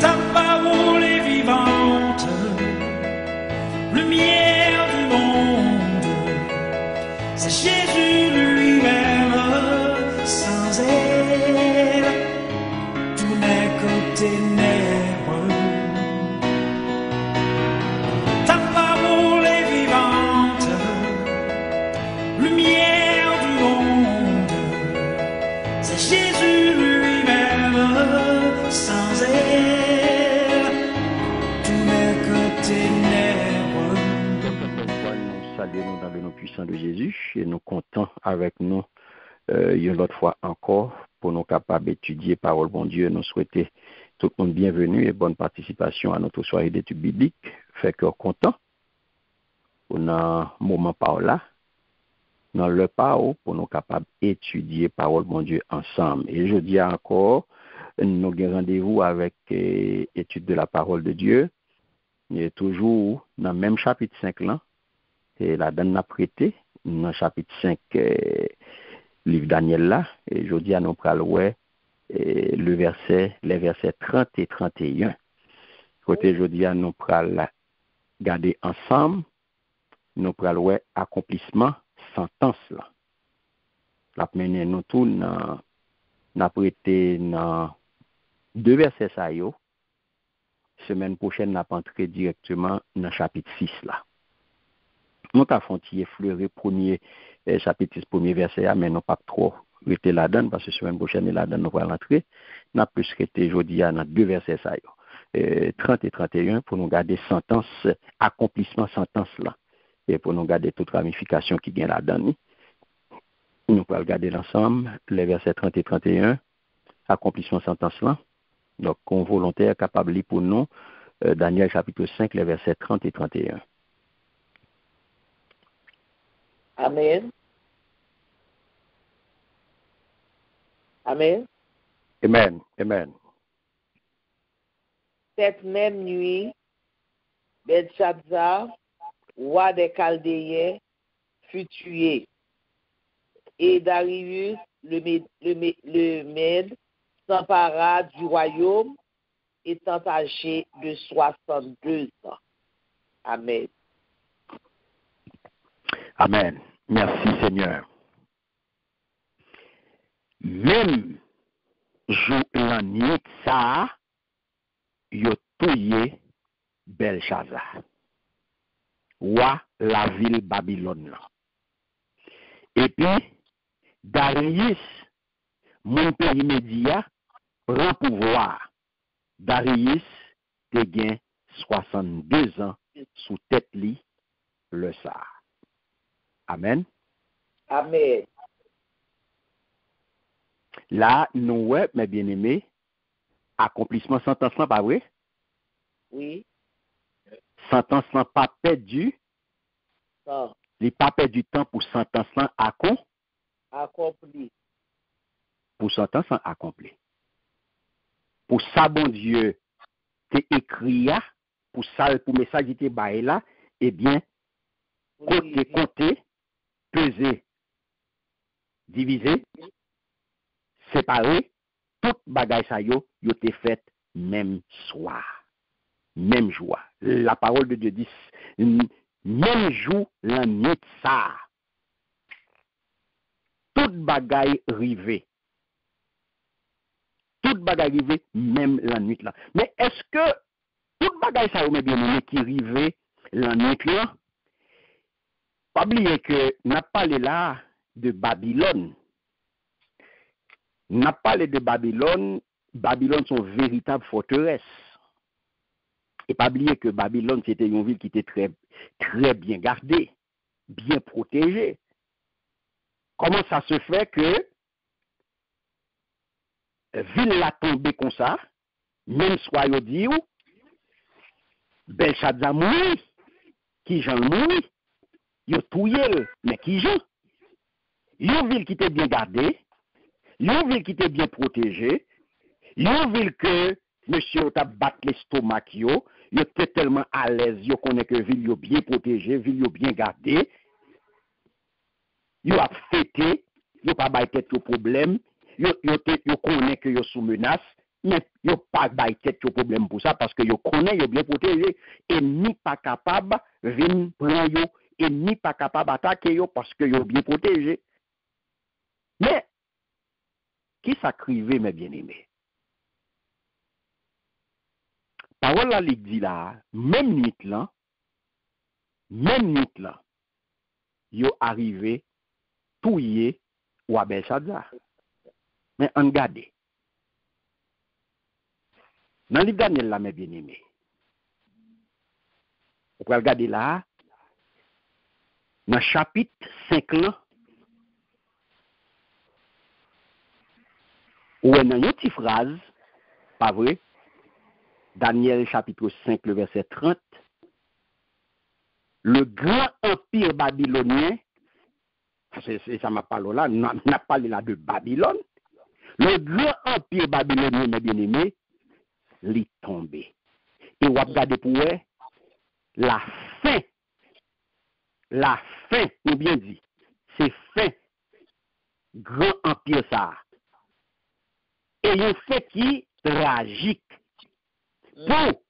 ta parole est vivante, lumière du monde. C'est Jésus lui-même, sans elle, tout n'est que ténèbres. Ta parole est vivante, lumière du monde. C'est Jésus lui-même, sans elle, tout n'est que ténèbres. Nous saluons dans le nom puissant de Jésus et nous comptons avec nous une autre fois encore pour nous capables d'étudier parole bon Dieu. Nous souhaitons tout le monde bienvenue et bonne participation à notre soirée d'études bibliques. Fait que content pour un moment par là, dans le parole pour nous capables d'étudier parole bon Dieu ensemble. Et je dis encore, nous avons rendez-vous avec étude de la parole de Dieu. Il est toujours dans le même chapitre 5 là. Et la donne n'a prêté dans le chapitre 5 livre Daniel là. Et je dis à nous pral les versets 30 et 31. Côté je dis à nous pral garder ensemble, nous pral accomplissement sentence là. La mener nous tout n'a prêté dans deux versets ça yo. Semaine prochaine n'a pas entré directement dans chapitre 6 là. Nous avons effleuré premier chapitre 6 premier verset mais non pas trop rester là-dedans parce que semaine prochaine là-dedans nous va rentrer. N'a plus rester aujourd'hui dans deux versets ça yo. 30 et 31 pour nous garder sentence accomplissement sentence là et pour nous garder toute ramification qui vient là-dedans. Nous allons regarder l'ensemble les versets 30 et 31 accomplissement sentence là. Donc on volontaire capable lire pour nous Daniel chapitre 5 les versets 30 et 31. Amen. Amen. Amen. Amen. Cette même nuit, Belshazzar, roi des Chaldéens, fut tué. Et Darius, le Mède, s'empara du royaume, étant âgé de 62 ans. Amen. Amen. Merci Seigneur. Même jour la nuit ça yo touye Belshazzar. Roi la ville Babylone là. Et puis Darius mon pays média prend pouvoir. Darius te gain 62 ans sous tête li le ça. Amen. Amen. Là, nous, mes bien-aimés, accomplissement sentence là, pas vrai? Oui. Sentence là pas perdu. Non. Il pas perdu temps pour sentence là Accompli. Pour sentence là accompli. Pour ça, bon Dieu, t'es écrit là, pour ça, pour message qui t'est baillé là, eh bien, compter, peser, diviser, séparer, tout bagay sa yo te fait même soir, même jour. La parole de Dieu dit, même jour, la nuit ça. Tout bagay rivé. Tout bagay rivé, même la nuit là. Mais est-ce que tout bagay sa yo, mes bien-aimés, qui rivé la nuit là, pas oublier que n'a parlé là de Babylone. N'a parlé de Babylone, Babylone son véritable forteresse. Et pas oublier que Babylone c'était une ville qui était très très bien gardée, bien protégée. Comment ça se fait que ville la tombée comme ça, même soit yo dit ou Belshazzar mouri, qui Jean mouri. Yo touye, mais qui Jean? Une ville qui était bien gardée, une ville qui était bien protégée, une ville que monsieur t'a battu l'estomac yo était tellement à l'aise, yo connaît que ville yo bien protégée, ville yo bien gardée. Yo a fêté, yo pas bay tête au problème, yo connaît que yo sous menace, mais yo pas bay tête yo problème pour ça parce que yo connaît yo bien protégé et ni pas capable venir prendre yo et ni pas capable attaquer yo parce que yo bien protégé. Mais qui s'acrivait mes bien-aimés? Parole là li dit là, même nuit là, yo arrivé touyer ou à Belshazzar. Mais on regarde. Dans le livre Daniel là, mes bien-aimés, vous pouvez regarder là, dans le chapitre 5 là, où il y a une petite phrase, pas vrai? Daniel chapitre 5, le verset 30. Le grand empire babylonien, ça m'a parlé là, on a parlé là de Babylone. Le grand empire babylonien, mes bien-aimés, l'est tombé. Et on va regarder pour eux, la fin, ou bien dit, c'est fin, grand empire ça. Et un fait qui tragique. Pour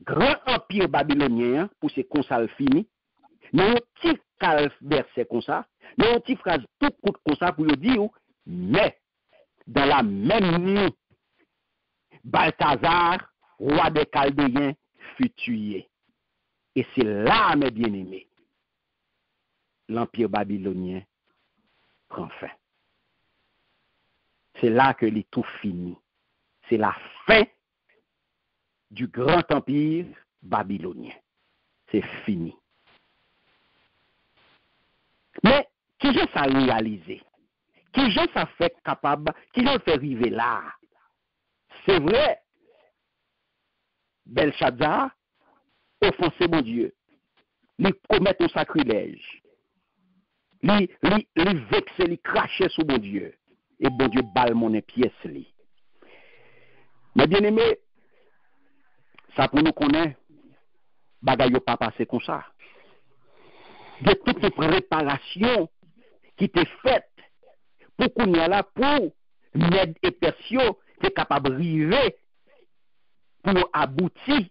grand empire babylonien, pour ces consales finis, nous avons un petit verset comme ça, nous avons une petite phrase tout court comme ça pour dire, mais dans la même nuit, Balthazar, roi des Chaldéens, fut tué. Et c'est là, mes bien-aimés, l'empire babylonien prend fin. C'est là que les tout finit. C'est la fin du grand empire babylonien. C'est fini. Mais qui j'ai ça réalisé? Qui j'ai ça fait capable? Qui j'ai fait arriver là? C'est vrai, Belshazzar offensé mon Dieu. Il commet un sacrilège. Il vexe, il crache sur mon Dieu. Et bon Dieu balle mon pièce li. Mais bien aimé, ça pour nous connaître, bagay yo pas passé comme ça. De toutes les préparations qui étaient faites pour qu'on y a là pour Ned et Persio c'est capable de arriver pour aboutir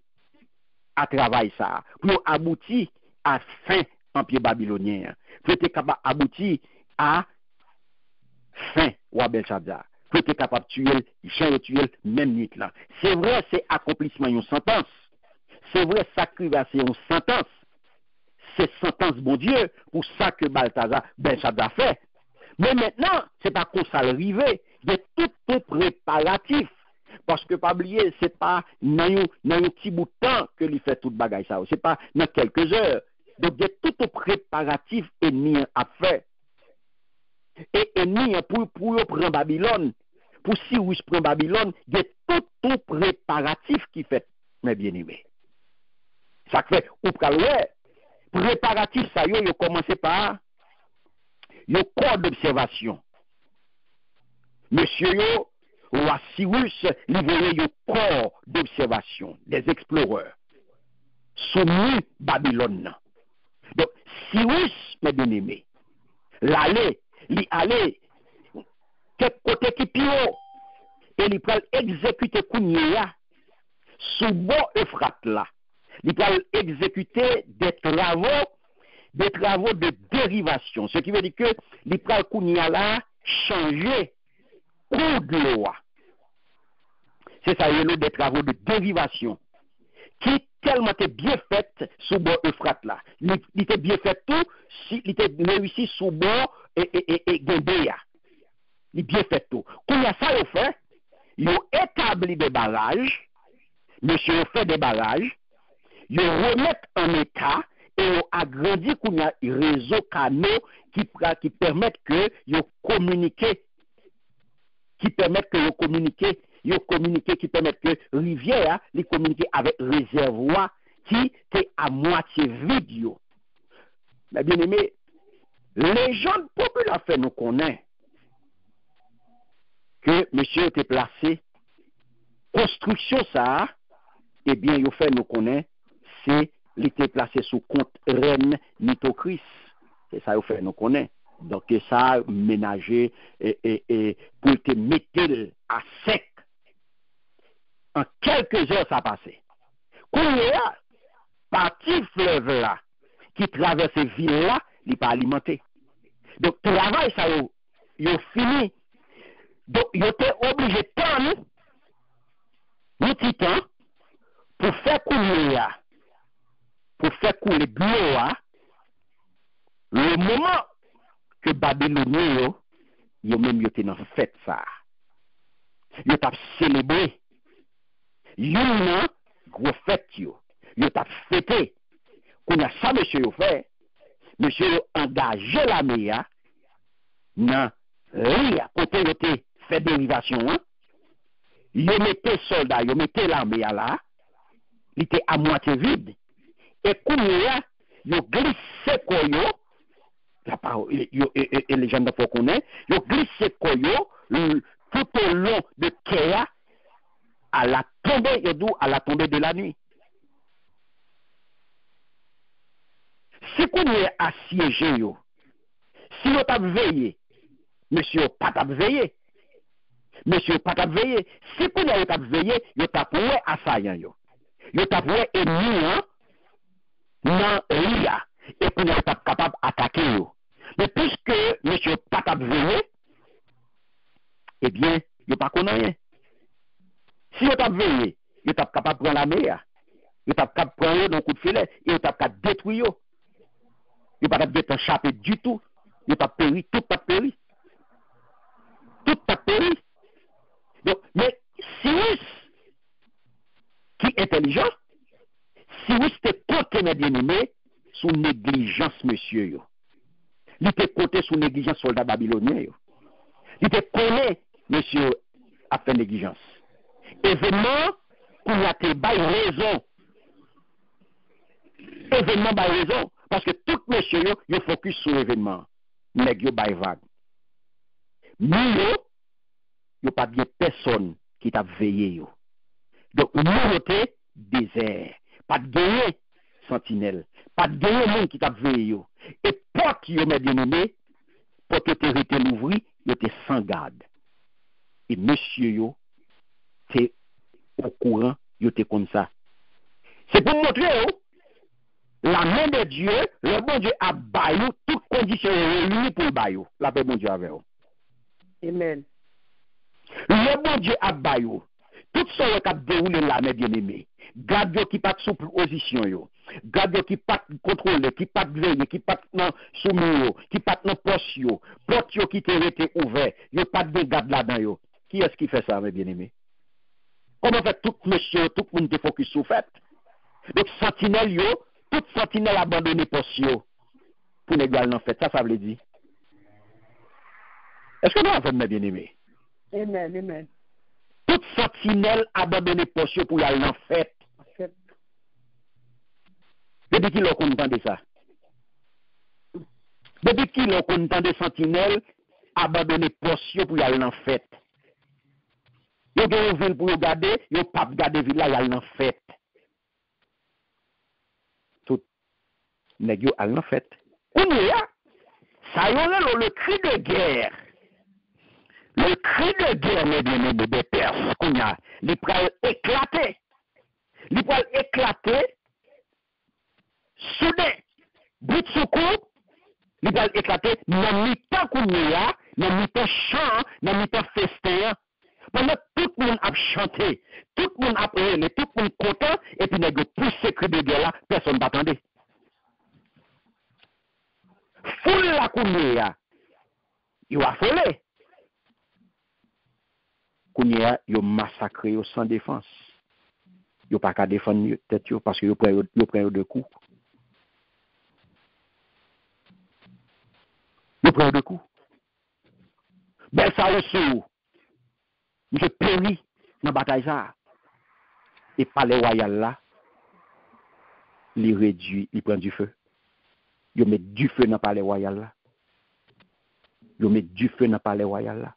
à travail ça, pour aboutir à fin empire babylonien, pour être capable d'aboutir à fin roi Belshazzar, pour être capable de tuer même nuit là. C'est vrai, c'est accomplissement une sentence. C'est vrai, sacrifice une sentence. C'est sentence, bon Dieu, pour ça que Belshazzar fait. Mais maintenant, c'est pas qu'on ça arrivé. Il y a tout préparatif. Parce que, pas oublier, c'est pas dans un petit bout de temps que lui fait tout bagage ça. C'est pas dans quelques heures. Donc, il y a tout préparatif ennemi à faire. Et ennemi, pour prendre Babylone, pour Cyrus prendre Babylone, il y a tout préparatif qui fait, mes bien-aimés. Ça fait, ou ouais, préparatif, ça y est, commencé par le corps d'observation. Monsieur yo, roi Cyrus, livré le corps d'observation des exploreurs. Soumis Babylone. Donc, Cyrus, mes bien-aimés, l'aller, quel côté qui pire, et il peut exécuter Kounia sous bon Euphrate là. Il peut exécuter des travaux de dérivation. Ce qui veut dire que il peut Kounia là changer cours de loi. C'est ça, il y a des travaux de dérivation qui tellement était bien fait sous bon Euphrate là. Il était bien fait tout, il était réussi sous bon et Gembéa. Il bien fait tout. Quand il y a ça, il fait, il a établi des barrages, monsieur fait des barrages, il remet en état et il agrandi qu'il y a un réseau canaux qui permettent que il communique, qui permettent que rivière les communiquer avec réservoir qui est à moitié vide. Mais bien aimé, les gens populaires fait nous connaissent que monsieur était placé construction ça, eh bien il fait nous connaître c'est il était placé sous compte reine Nitocris. C'est ça il fait nous connaître. Donc ça ménager et pour te mettre à sec En quelques heures, ça passait. Kounia, partie fleuve là, qui traverse ville là, il n'est pas alimenté. Donc, travail, ça, il fini. Donc, il était obligé de prendre un petit temps pour faire couler, pour faire couler l'eau, le moment que Babylonien, yo même yo te dans fête ça. Yo t'a célébré. Yo nan gros fête yo. Yo t'a fêté. Qu'on a ça monsieur yo fait. Monsieur yo engagé la meya nan ria côté yo te fait dérivation. Yo mettez soldats, yo mettez l'armée là. Il était à moitié vide. Et kounya yo glissé koyo. La parole, et les gens ne faut connaître, ils ont glissé koyo tout au long de Kéa à la tombée de la nuit. Si qu'on est assiégé, si vous avez veillé, monsieur pas veillé, monsieur pas veillé, si qu'on est veillé, vous avez assaillant, vous avez ennemi dans l'IA, et qu'on est capable d'attaquer. Mais puisque monsieur pas veillé, eh bien, il n'y a pas qu'on rien. Si vous avez veillé, vous êtes capable de prendre la mer, vous êtes capable de prendre un coup de filet, et vous êtes capable de détruire. Vous n'êtes pas capable d'être échappé du tout. Vous n'êtes pas péri, tout pas péri. Tout pas péri. Donc, mais Cyrus, qui est intelligent, Cyrus était côté mes bien-aimés sous négligence, monsieur. Il était côté sous négligence soldat babylonien. Il était connu, monsieur, a fait négligence. Événement, pour la bail raison. Événement bail raison. Parce que tout monsieur, il focus sur l'événement. Mais il bail vague. Mais il pas bien personne qui t'a veillé. Donc, nous était désert. Pas de gagner sentinelle. Pas de gagner monde qui t'a veillé. Et porte qui m'a bien nommé, pour que tu été l'ouvri, il était sans garde. Et monsieur, c'est au courant, il était comme ça. C'est pour montrer, la main de Dieu, le bon Dieu a baillé toutes conditions réunies pour le baillé. La paix, bon Dieu avec vous. Amen. Le bon Dieu a baillé. Tout ce qui a déroulé là, mes bien-aimés. Garde qui pas sous position, yo. Garde qui pas contrôlé, qui pas veillé, qui pas soumis, qui pas dans poste, yo. Porte yo qui te été ouvert, yo pas de garde là-dedans, yo. Qui est-ce qui fait ça, mes bien-aimés? Comment fait tout monsieur, tout le monde te focus sur fait? Donc, sentinelle, yo, toute sentinelle abandonné poste, yo. Pour les gars, en fait, ça veut dire. Est-ce que nous avons fait, mes bien-aimés? Amen. Amen. Toute sentinelle abandonné poste pour y aller en fête. Depuis qui l'on content de ça? Depuis qui l'on content de sentinelle abandonné poste pour y aller en fête? Yo gen une ville pour regarder, yo pas regarder ville là y aller en fête. Tout nèg yo aller en fête. Kounya, ça y est le cri de guerre. Le cri de guerre, mes bien-aimés des Perses, Kounya, il peut éclater. Il peut éclater. Soudain, bout de secours, il peut éclater dans mi-temps Kounya, dans mi-temps chant, dans mi-temps festin. Pendant tout le monde a chanté, tout le monde a parlé, tout le monde content, et puis il y a plus ce cri de guerre là, personne ne m'attendait. Foule la Kounya, il a affolé. Kounya, il a massacré sans défense. Il n'a pas qu'à défendre tête parce qu'il prend deux coups. Il prend deux coups. Ben ça aussi. Je péris dans la bataille ça. Et par les royal là, il réduit, il prend du feu. Il met du feu dans le palais royal là. Il met du feu dans le palais royal là.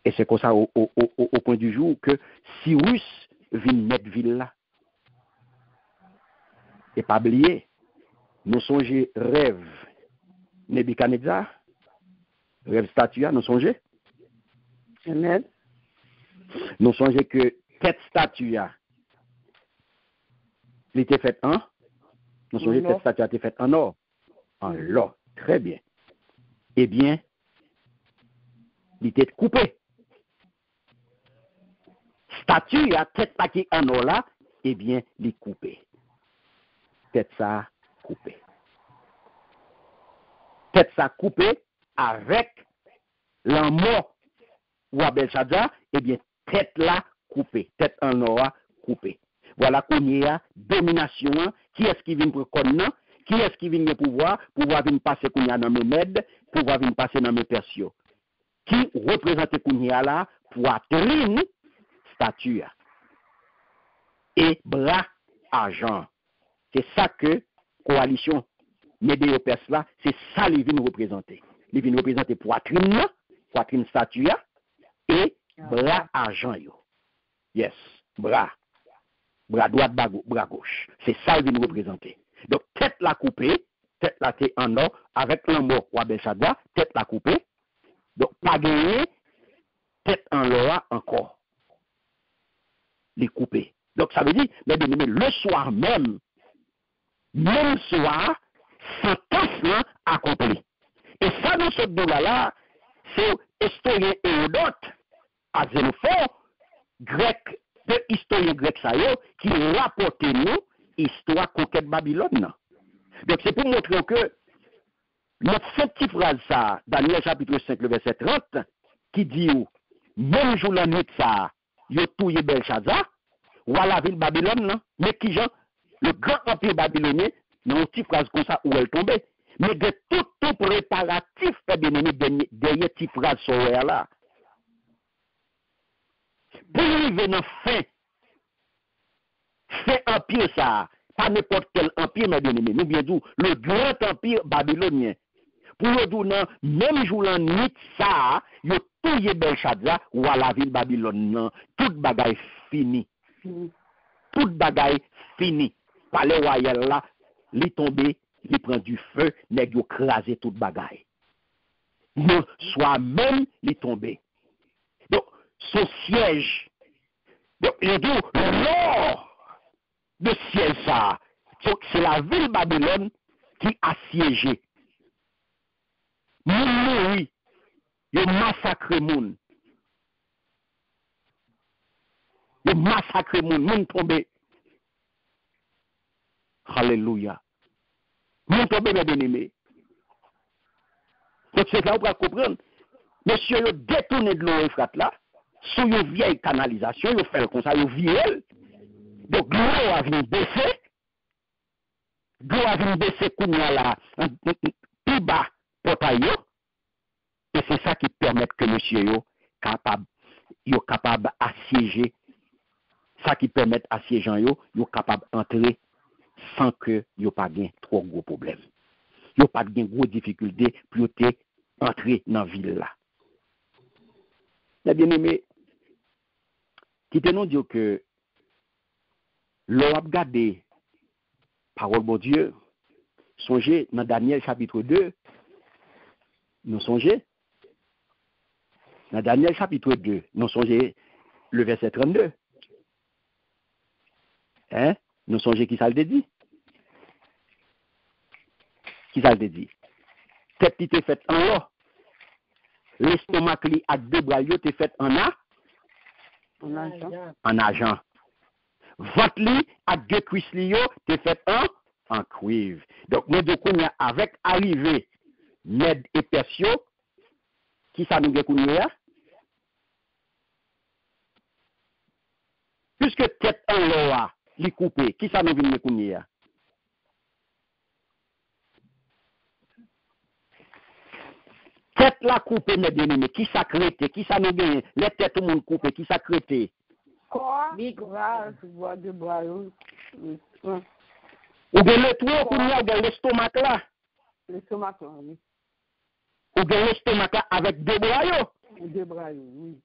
Et c'est comme ça au point du jour que Cyrus vient mettre ville là. Et pas oublier, nous songeons rêve Nebuchadnezzar, rêve statue, nous songeons. Amen. Nous songeons que cette statue a été faite en. Nous songeons que cette statue a été faite en or. En l'or. Très bien. Eh bien, il était coupé. Statue a tête paquet en or là, eh bien, il est coupé. Tête ça coupé. Tête ça coupé avec l'amour ou à Belshazzar, eh bien, tête là coupée. Tête en or coupée. Voilà qu'on y a domination. Qui est-ce qui vient pour connaître? Qui est-ce qui vient le pouvoir? Pouvoir vient passer qu'on y a dans mes Mèdes, pouvoir vient passer dans mes Persios. Qui représente qu'on y a là? Poitrine, statue. Et bras, argent. C'est ça que coalition Médéo-Perse là, c'est ça les vient représenter. Les vient représenter poitrine, poitrine statue et bras, argent. Yes, bras. Bras droit, bras gauche. C'est ça qu'ils vient représenter. Donc, tête la coupée, tête la tête en or, avec l'amour ou Belshazzar, tête la coupée. Donc, pas gagné, tête en or encore. Les couper. Donc, ça veut dire, mais le soir même soir, sentence accomplie. Et ça, nous sommes là, c'est historien Hérodote, à Xénophon, grec, de historien grec ça qui rapporte nous histoire conquête Babylone. Donc c'est pour montrer que notre cette petite phrase ça, Daniel chapitre 5, le verset 30, qui dit même jour la nuit ça, yo touye Belshazzar, ou à la ville Babylone, mais qui genre, le grand empire babylonien, dans une petite phrase comme ça où elle tombait. Mais de tout préparatif, derrière petite phrase sur là. Pour arriver dans fin empire ça, pas n'importe quel empire, mais bien aimé, nous bien dit, le grand empire babylonien. Pour le dire, même jour la nuit ça, il y a tout Belshazzar ou à la ville Babylone, toute bagaille fini. Toute bagaille fini. Palais royal là, li tombé, li prend du feu, nèg yo crasé toute bagaille. Non, soit même li tombé. Donc, son siège, donc, il dit, l'or de siège ça, c'est la ville Babylone qui a siégé. Moun mouri, yo massacre moun. Yo massacre moun tombé. Alléluia. Moun tombé, mes bien-aimés. Donc, c'est là où on va comprendre. Monsieur, yo détourné de l'eau Euphrate là, sous une vieille canalisation, yo fait comme ça, yo vielle. Donc, l'eau a venu baisser. L'eau a venu baisser kounya là, plus bas, portail. Et c'est ça qui permet que monsieur yo capable assiéger. Ça qui permet assiégeant yo capable d'entrer sans que yo pas gain trop gros problème. Yo pas gain gros difficulté pour entrer dans la ville là. Les bien-aimés, qui te nous dit que l'on a regardé parole de Dieu, songez dans Daniel chapitre 2, nous songez dans Daniel chapitre 2, nous songez le verset 32. Hein? Nous songez qui ça le dit? Qui ça le dit? Tête qui était faite en or. L'estomac li à deux bras yo te fait en argent. Votre li à deux cuisses li yo te fait en cuivre. Donc nous devons avec arrivée Mède et Persio, qui ça nous gagné? Puisque tête en l'or li coupé, qui ça nous vient gagner? Tête la coupée, mes bien-aimés, qui ça crête, qui ça nous gagne, les têtes tout le monde coupé, qui ça crête. Quoi? Bras, de bras. Ou bien le tour, ou bien l'estomac là. L'estomac là, oui. Ou bien l'estomac là avec deux bras yo. Deux bras, oui.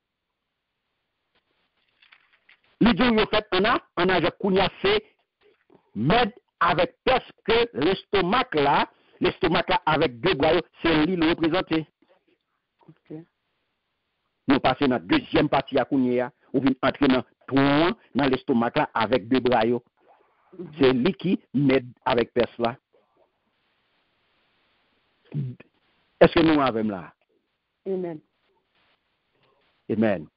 L'idée yo fait on a avec Kounia c'est Mède avec presque l'estomac là avec deux bras yo, c'est lui le représenté. Okay. Nous passons dans la deuxième partie à Kounia ou vient entrer dans l'estomac là avec deux bras. C'est lui qui m'aide avec peste là. Est-ce que nous avons là? Amen. Amen.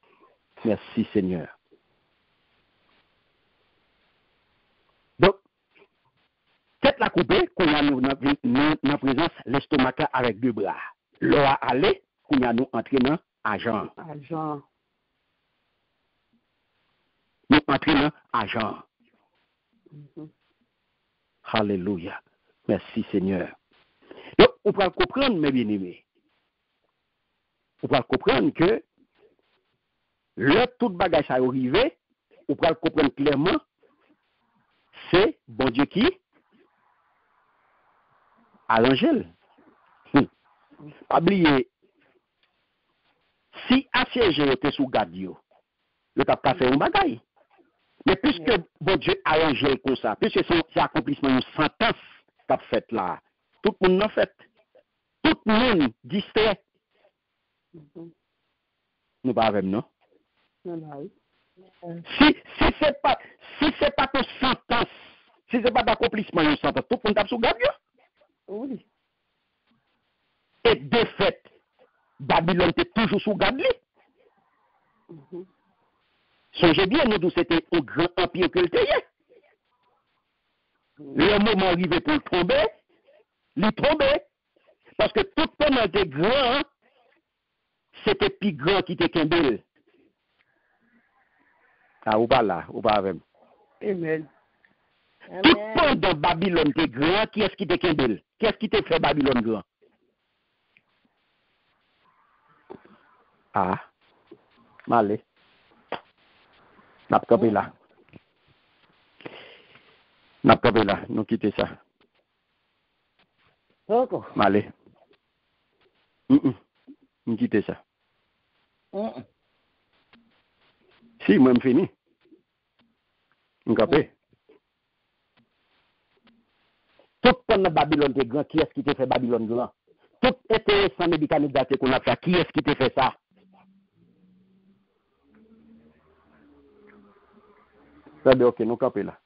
Merci Seigneur. Donc, tête la coupée, qu'on a nous dans présence l'estomac avec deux bras. L'eau a allé, qu'on a nous entré dans agent. Agent. Nous entré dans agent. Alléluia. Merci Seigneur. Donc, on peut comprendre, mes bien-aimés. On peut comprendre que le tout bagage à arriver, on peut comprendre clairement, c'est bon Dieu qui à l'angèle. Pas oublier, si assiégé était sous garde, le tap ka fait un bagage. Mais puisque bon Dieu a l'angèle comme ça, puisque c'est accomplissement une sentence qu'a fait là, tout le monde l'a fait. Tout le monde distrait. Nous pas avec non. Si c'est pas ton sentence, si c'est pas d'accomplissement une sentence, tout le monde tape sous garde. Oui. Et de fait, Babylone était toujours sous garde. Songez bien, nous, c'était un grand empire que le était. Le moment arrivé pour le tomber, il tombait. Parce que tout pendant était grand, c'était plus grand qui était Kembel. Ah, ou pas là, ou pas avec. Amen. Tout pendant Babylone était grand, qui est-ce qui était Kembel? Qui est-ce qui t'a fait Babylone grand? Ah, malé. N'a pas capé là. N'a pas capé là, nous quitter ça. D'accord. Malé. Nous quitter ça. Si, moi, je fini. Nous capé. Tout pendant Babylone était grand, qui est-ce qui t'a fait Babylone grand? Tout intéressant Nebuchadnezzar qu'on a fait, qui est-ce qui t'a fait ça? Ok, nous campons là.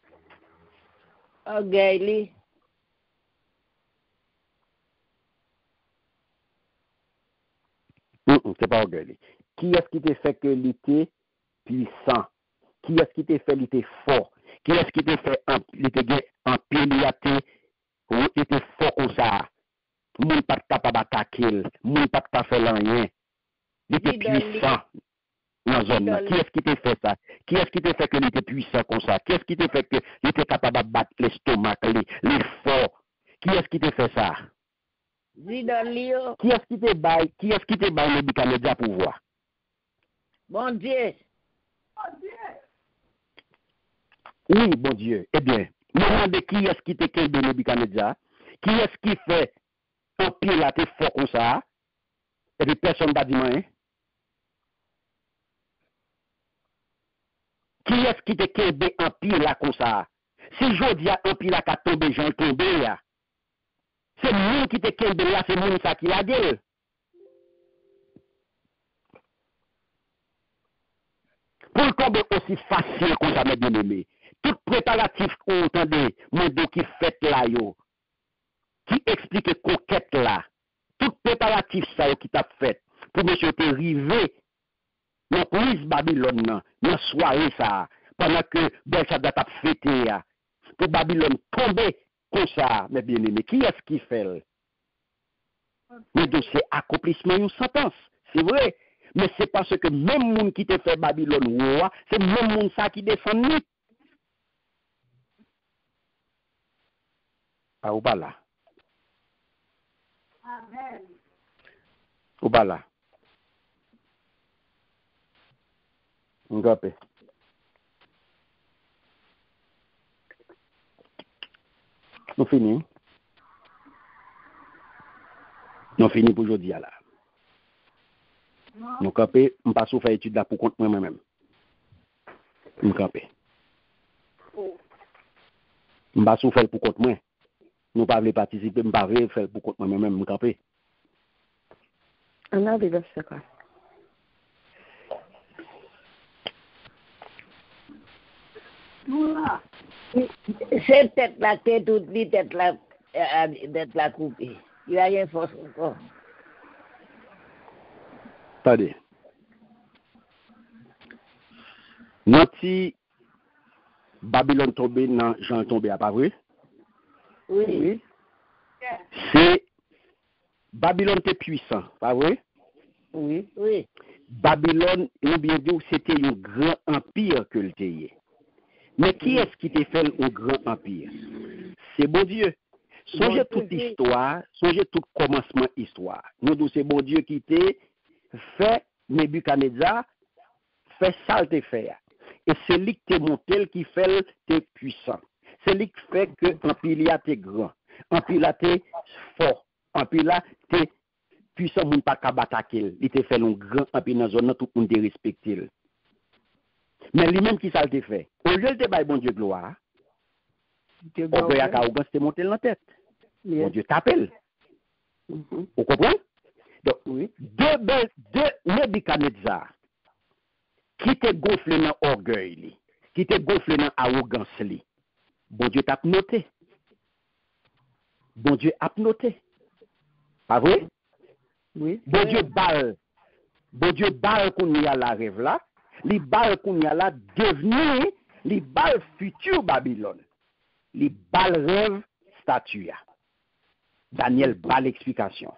Orgueil. C'est pas orgueil. Qui est-ce qui t'a fait que il était puissant? Qui est-ce qui t'a fait qu'il était fort? Qui est-ce qui t'a fait il était en péliaté? Ou il était fort comme ça? Moun pas capable d'attaquer, moun pas capable faire rien. Il était puissant. Dans zone là. Qui est-ce qui t'a fait ça? Qui est-ce qui t'a fait qu'il était puissant comme ça? Qui est-ce qui t'a fait qu'il était capable de battre l'estomac, les forts? Qui est-ce qui t'a fait ça? Zidolio. Qui est-ce qui t'a baillé? Qui est-ce qui t'a baillé Nebuchadnezzar pour voir? Bon Dieu. Oui, bon Dieu. Eh bien, me demandez qui est-ce qui t'a de Nebuchadnezzar? Qui est-ce qui fait un pied là, t'es fort comme ça? Et puis personne n'a dit rien. Qui est-ce qui te kembe en pile là comme ça? Si je dis un pile là qui a tombé, j'en tombé là. C'est nous qui te kembe là, c'est nous ça qui la gueule. Pour le tomber aussi facile comme ça, mes bien-aimés. Tout préparatif qu'on entendait, mon dos qui fait là, yo, qui explique conquête là. Tout préparatif ça qui t'a fait pour monsieur te river. Dans police Babylone, dans la soirée, ça, pendant que Belshazzar a fêté, pour Babylone tomber comme ça, mes bien-aimés, qui est-ce qui fait? Mais donc, c'est accomplissement d'une sentence, c'est vrai. Mais c'est parce que même monde qui te fait Babylone, c'est même monde ça qui descend. Ah, ou pas là? Amen. Ou pas là? Ngapé. Nous finissons. Nous finissons pour aujourd'hui là. Nous campé, on passe faire étude là pour compte moi-même. Nous campé. On passe faire pour compte moi. Nous pas voulons participer, on pas voulons faire pour compte moi-même, nous campé. On a des versets quoi. Cette tête-là, t'es toute les tête-là coupée. Il n'y a rien de force encore. Attendez. Nanti Babylone tombé, nan Jean tombé, pas vrai? Oui. C'est Babylone était puissant, pas vrai? Oui. Babylone, nous bien dit, c'était un grand empire que le était. Mais qui est-ce qui t'a fait un grand empire? C'est bon Dieu. Songez toute histoire, songez tout commencement histoire. Nous disons c'est bon Dieu qui t'a fait Nebuchadnezzar, fait ça te faire. Et c'est lui qui t'a monté, qui fait t'es puissant. C'est lui qui fait que l'empire là t'es grand. L'empire là t'es fort. L'empire là t'es puissant, moun pas qu'à attaquer. Il te fait un grand empire dans la zone, tout le monde te respecte. Mais lui-même qui ça le fait. Au lieu de te bon Dieu gloire, on peut y avoir te monter dans la tête. Bon Dieu t'appelle. Vous comprenez? Donc, deux Nebuchadnezzar qui te gonflé dans l'orgueil, qui te gonflé dans l'arrogance, bon Dieu t'a noté. Bon Dieu a noté. Pas vrai? Oui. Bon Dieu balle qu'on y a la rêve là, les balles qu'on y a là devenir les balles futures Babylone. Les balles rêve statue. Daniel balle explication.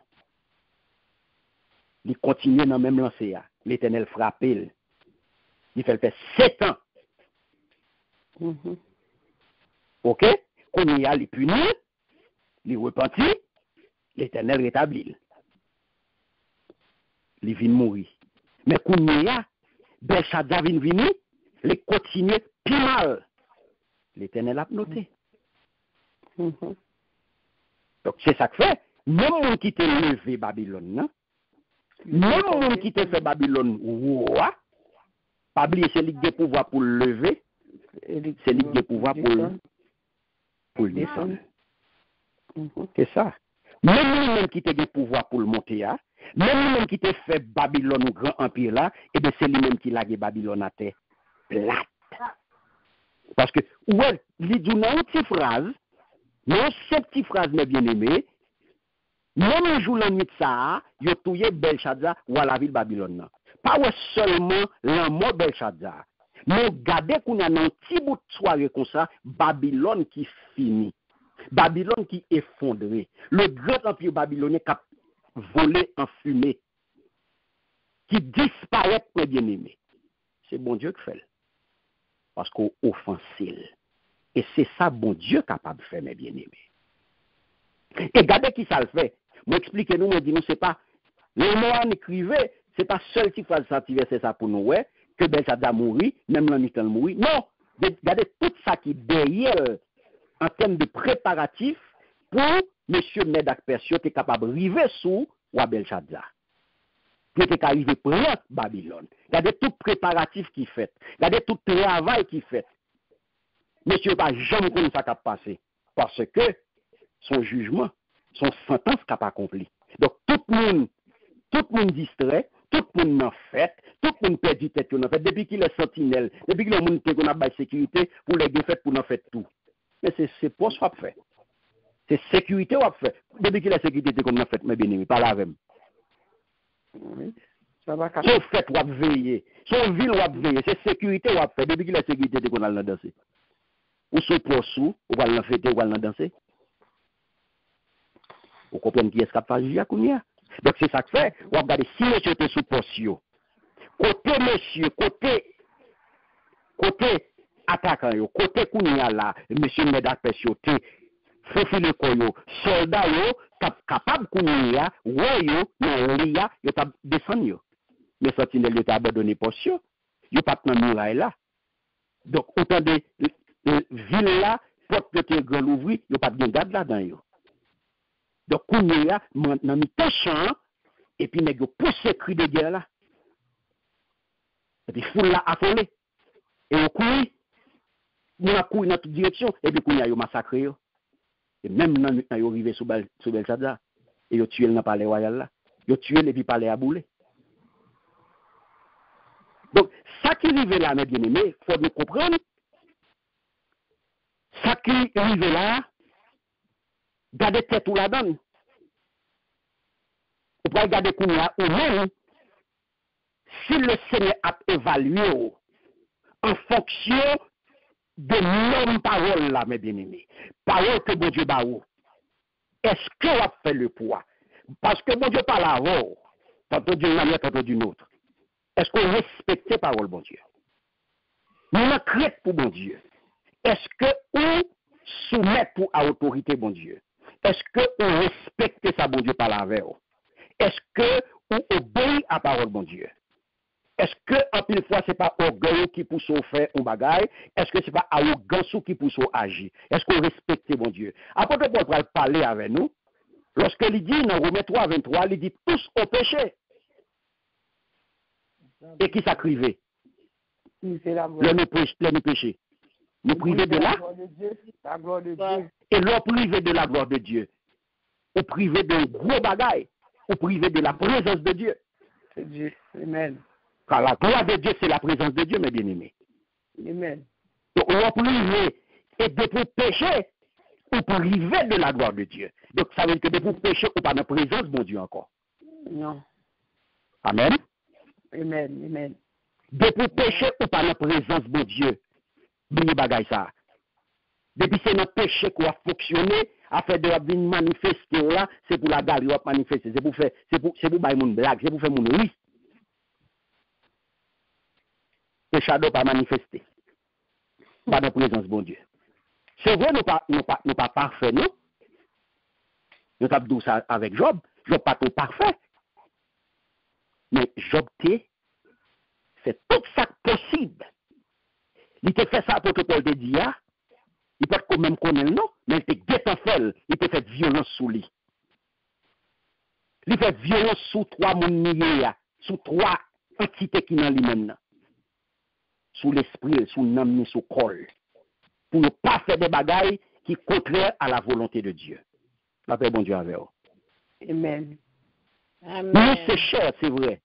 Il continue dans le même lancé. L'Éternel frappe. Il fait 7 ans. OK? Qu'on y a les punis, les repentis, l'Éternel rétablit. Il vient mourir. Mais qu'on y a, Belshazzar vient venir, il continue plus mal. L'Éternel a noté. Donc c'est ça que fait. Même monde qui t'a levé Babylone, non? Même monde qui t'a fait Babylone roi, pas oublier c'est lui qui a pouvoir pour le lever, c'est lui qui a pouvoir pour le descendre. C'est ça. Même monde qui t'a le pouvoir pour le monter, même monde qui t'a fait Babylone au grand empire là, et bien c'est lui-même qui l'a Babylone à terre plate. Parce que, ouais, il dit dans une petite phrase, non, cette petite phrase n'est bien aimée, même le jour la nuit de ça, il a tué Belshazzar ou à la ville Babylone. Pas seulement la mort Belshazzar, mais regardez qu'on a un petit bout de soirée comme ça, Babylone qui finit. Babylone qui est effondré. Le grand empire babylonien qui a volé en fumée, qui disparaît pour bien aimé. C'est bon Dieu qui fait. Parce qu'on offensé. Et c'est ça bon Dieu capable de faire, mes bien-aimés. Et regardez qui ça le fait. Moi, expliquez-nous, moi, dis-nous, c'est pas, le Noir écrivait, c'est pas seul qui fait ça, c'est ça pour nous, ouais, que Belshazzar mourit, même l'Amitan mourit. Non, regardez tout ça qui est derrière, en termes de préparatifs, pour M. Medak Persio, qui est capable de arriver sous ou Belshazzar. Puis il est arrivé prendre Babylone. Regardez tout préparatif qui fait. Regardez tout travail qui fait. Monsieur pas jamais connu ça qui a passé. Parce que son jugement, son sentence qui a pas accompli. Donc tout le monde distrait, tout le monde en fait, tout le monde perd du tête qu'on a fait. Depuis qu'il est sentinelle, depuis qu'il est monde qu'on a de sécurité, pour les défaites, pour en faire tout. Mais c'est pas ce qu'on a fait. C'est sécurité qu'on a fait. Depuis qu'il est sécurité qu'on a fait, mes bien-aimés, pas la même. Oui. Ça va Son fait ou veiller, son ville ou veiller, c'est sécurité ou fait. Depuis qu'il a sécurité qu'on a danser. Ou son poste ou va l'en fêter ou va l'en danser. Vous comprenez qui est-ce qui a fait à Kounia? Donc c'est ça que fait. On va regarder si monsieur était sous poste. Côté monsieur, côté attaquant, côté Kounia là, monsieur Medak Persio, faufile koyo, soldat yo, capable Kounia, ouais yo, non lia, yo t'a descendu yo. Mais sentinelle yo t'a abandonné poste yo. Yo pas dans muraille là. Donc autant de ville là, porte de te grand ouvri, yo pas de garde là-dedans yo. Donc, on y a, maintenant, mis champ, et puis, nèg yo pousse cri de guerre là. Et puis, foule là affolé. Et on court dans toute direction, et puis, on y a yo massacré yo. Et même dans yo arrivé sous Belshazzar, et yo tué dans le palais royal là. Yo tué et puis palais à bouler. Donc, ça qui arrive là, mes bien-aimés, faut nous comprendre, qui arrive là, gardez tête ou la donne. Vous pouvez regarder qu'on a ou même, si le Seigneur a évalué en fonction de nos paroles là, mes bien-aimés, paroles que bon Dieu ba ou, est-ce que vous avez fait le poids? Parce que bon Dieu parle avant, tantôt d'une manière, tantôt d'une autre. Est-ce qu'on respecte les paroles, bon Dieu? Nous avons crainte pour bon Dieu. Est-ce que on soumet à l'autorité, bon Dieu? Est-ce que on respecte ça, bon Dieu, par la veille? Est-ce que on obéit à la parole, bon Dieu? Est-ce que, en pile fois, ce n'est pas orgueil qui pousse au faire un bagaille? Est-ce que ce n'est pas arrogance qui pousse au agir? Est-ce qu'on respecte, bon Dieu? Apôtre Paul va parler avec nous. Lorsque il dit, dans Romains 3, 23, il dit tous au péché. Et qui s'acrivait? Le péché. Nous priver de la gloire de Dieu. Et l'on privé de la gloire de Dieu. Ou privé d'un gros bagaille. Ou privé de la présence de Dieu. C'est Dieu. Amen. Car la gloire de Dieu, c'est la présence de Dieu, mes bien-aimés. Amen. Donc, on privé et de pour pécher, ou privé de la gloire de Dieu. Donc, ça veut dire que de pour pécher, ou pas de présence, bon Dieu encore. Non. Amen. Amen. Amen. De pour pécher, ou pas de présence, bon Dieu. Bien bagay ça. Depuis c'est notre péché qui a fonctionné, afin de venir manifester là, c'est pour la galerie à manifester, c'est pour faire, c'est pour bailler mon blague, c'est pour faire mon oui. Le shadow pas manifester. Pas de présence, bon Dieu. C'est vrai, nous pas parfaits, non? Nous avons dit ça avec Job. Job pas tout parfait. Mais Job c'est tout ça possible. Il te fait ça pour que Paul te dise, il peut quand même connaître non, mais il te guette en fait, il te fait violence sous lui. Il fait violence sous 3 monnaies, sous 3 entités qui dans lui-même. Sous l'esprit, sous l'âme, sous le corps. Pour ne pas faire des bagailles qui sont contraires à la volonté de Dieu. La paix, bon Dieu, avec vous. Amen. Nous, c'est cher, c'est vrai.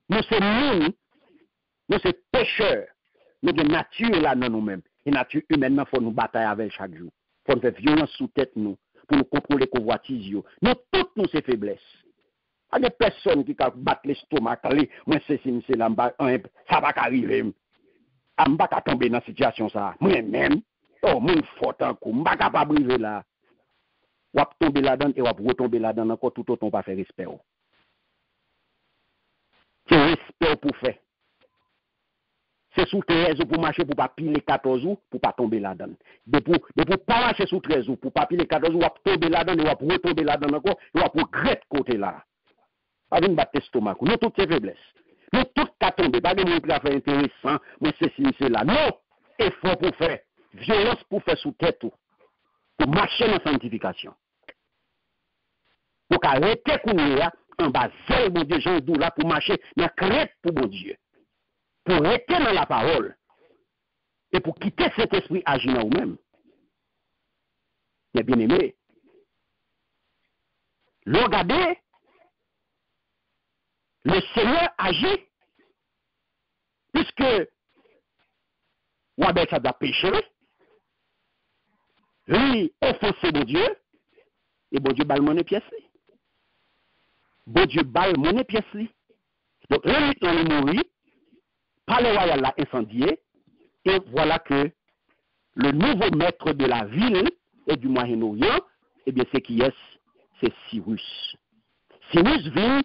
Nous, c'est nous, c'est pécheurs. Nous, de nature là, dans nous-mêmes. Et nature humaine, il faut nous batailler avec chaque jour. Il faut nous faire violence sous tête, nous, pour nous contrôler convoitises. Nous, toutes nous, c'est faiblesses. Il y a des personnes qui battent l'estomac, moi, c'est là, ça va arriver. Je ne vais pas tomber dans cette situation. Moi-même, moi, fort en coup, je ne vais pas briser là. Je vais tomber là-dedans et je vais retomber là-dedans encore tout autant pas faire respect. C'est respect pour faire. C'est sous 13 jours pour marcher, pour ne pas piler 14 jours, pour ne pas tomber là-dedans. De pour pas marcher sous 13 jours, pour ne pas piler 14 jours, pour tomber là-dedans, et pour retomber là-dedans encore, et pour regretter côté là. Pas de battre l'estomac. Nous, toutes ces faiblesses. Nous, toutes qu'à tomber. Pas de monde qui a fait intéressant, moi, c'est là. Non! Effort pour faire. Violence pour faire sous tête. Pour marcher dans la sanctification. Pour arrêter qu'on est là, en bas, zèle, bon Dieu, gens là, pour marcher, mais crête pour bon Dieu. Pour rester dans la parole et pour quitter cet esprit agir dans vous-même. Mais bien aimé, regardez, le Seigneur agit, puisque Wabel ça doit pécher, lui offenser mon Dieu, et bon Dieu balle mon pièce. Bon Dieu balle mon pièce. Donc, lui, on est mort. Palais royal l'a incendié, et voilà que le nouveau maître de la ville et du Moyen-Orient, eh bien, c'est qui est? C'est Cyrus. Cyrus vient,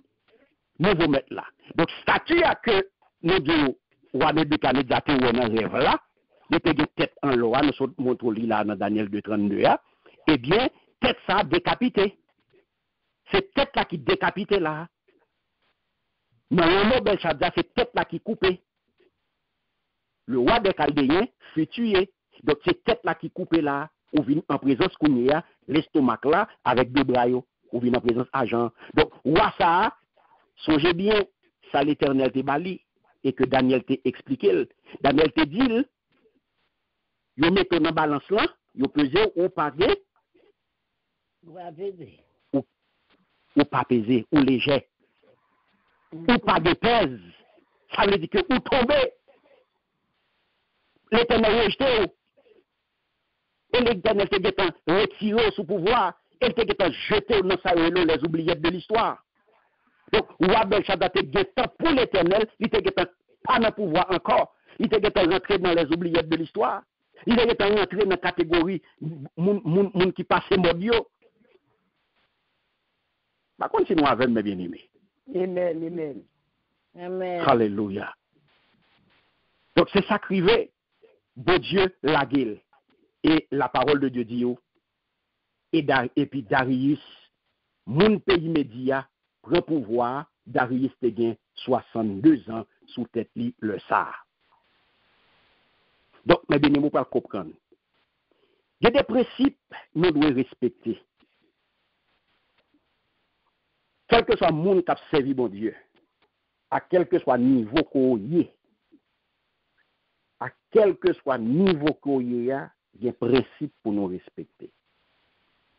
nouveau maître là. Donc, statut à que nous disons, roi Nebuchadnezzar ou un rêve là, il était de tête en loi, nous montrons là dans Daniel 2:32, eh bien, tête ça décapité. C'est tête là qui décapité là. Dans le mot Belshazzar, c'est tête là qui coupé. Le roi des Chaldéens fut tué. Donc, c'est tête là qui coupe là, ou vient en présence Kounia, l'estomac là, avec deux bras, ou vient en présence agent. Donc, roi ça, songez bien, ça l'Éternel te bali, et que Daniel t'a expliqué. Daniel te dit, vous mettez dans balance là, vous pesez ou pas gay, ou pas pesé, ou léger, ou pas de pèse. Ça veut dire que vous tombez. L'Éternel rejeté. Et l'Éternel te getan retiré sous pouvoir. Elle te getan jeté dans sa les oubliettes de l'histoire. Donc, Roi Belshazzar te getan pour l'Éternel, il te getan pas dans pouvoir encore. Il te getan rentré dans les oubliettes de l'histoire. Il te getan rentré dans la catégorie moun qui passe modio. Par contre, si nous avons mes bien-aimés. Amen, amen. Amen. Alléluia. Donc, c'est ça crivé. Bon Dieu la gueule. Et la parole de Dieu dit, et puis Darius, mon pays média, prend pouvoir, Darius te gain 62 ans sous tête li le Sar. Donc, mes bien-aimés, pour comprendre. Il y a des principes que nous devons respecter. Quel que soit le monde qui a servi mon Dieu, à quel que soit le niveau qu'on y est, à quel que soit le niveau qu'on y a, il y a des principes pour nous respecter.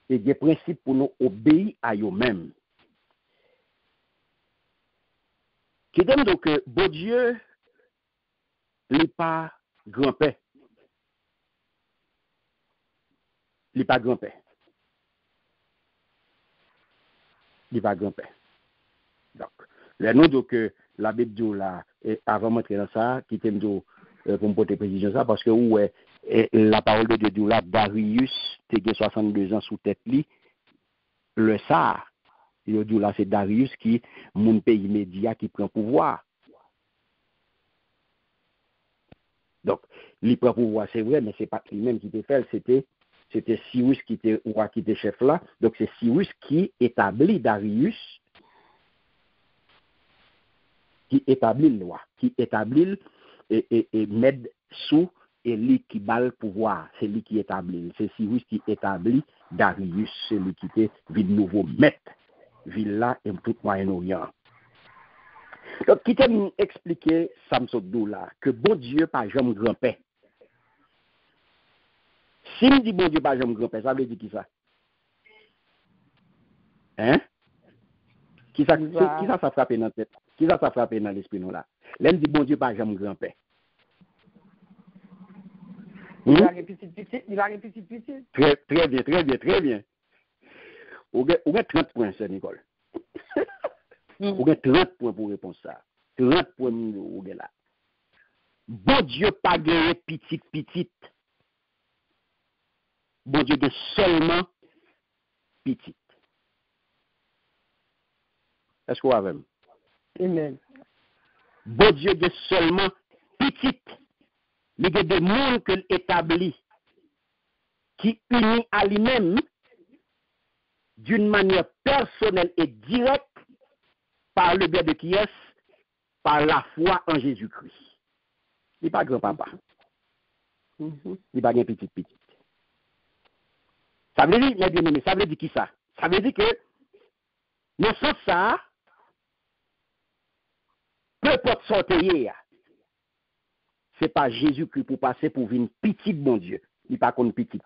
Et des principes pour nous obéir à eux-mêmes. Qui donne donc que bon Dieu n'est pas grand-père. Il n'est pas grand-père. Il n'est pas grand-père. Donc, le nom donc la Bible dit là, avant de rentrer dans ça, qui t'aime pour me porter précision ça, parce que ouais, la parole de Dieu dit là, Darius, t'es 62 ans sous tête li, le Sar. Il dit là, c'est Darius qui, mon pays immédiat, qui prend pouvoir. Donc, il prend pouvoir, c'est vrai, mais c'est pas lui-même qui te fait, c'était Cyrus qui était chef là. Donc, c'est Cyrus qui établit Darius, qui établit la loi, qui établit et met sous et lui qui bat le pouvoir. C'est lui qui établit. C'est Cyrus qui établit Darius. C'est lui qui était ville nouveau maître. Ville là et tout Moyen-Orient. Donc, qui t'a expliqué Samsodou là, que bon Dieu pas jamais grand-père. Si me dit bon Dieu pas jamais grand-père, ça veut dire qui ça? Hein? Qui ça frappe dans la tête? Qui ça frappe dans l'esprit nous là? L'homme dit bon Dieu pas jamais grand-père. Il a un petit. Très bien. Ou a 30 points, c'est Nicole. Ou a 30 points pour répondre ça. 30 points ou là. Bon Dieu pas gagné petite. Bon Dieu de seulement petite. Est-ce qu'on va même? Amen. Bon Dieu de seulement petite. Il y a des mondes qu'il établit qui unit à lui-même d'une manière personnelle et directe par le biais de qui est, par la foi en Jésus-Christ. Il n'est pas grand-papa. Il n'est pas petite. Ça veut dire, mes bien-aimés, ça veut dire qui ça? Ça veut dire que, dans ce sens ça, peu importe sortir, c'est pas Jésus-Christ pour passer pour une petite bon Dieu. Il n'est pas comme petite.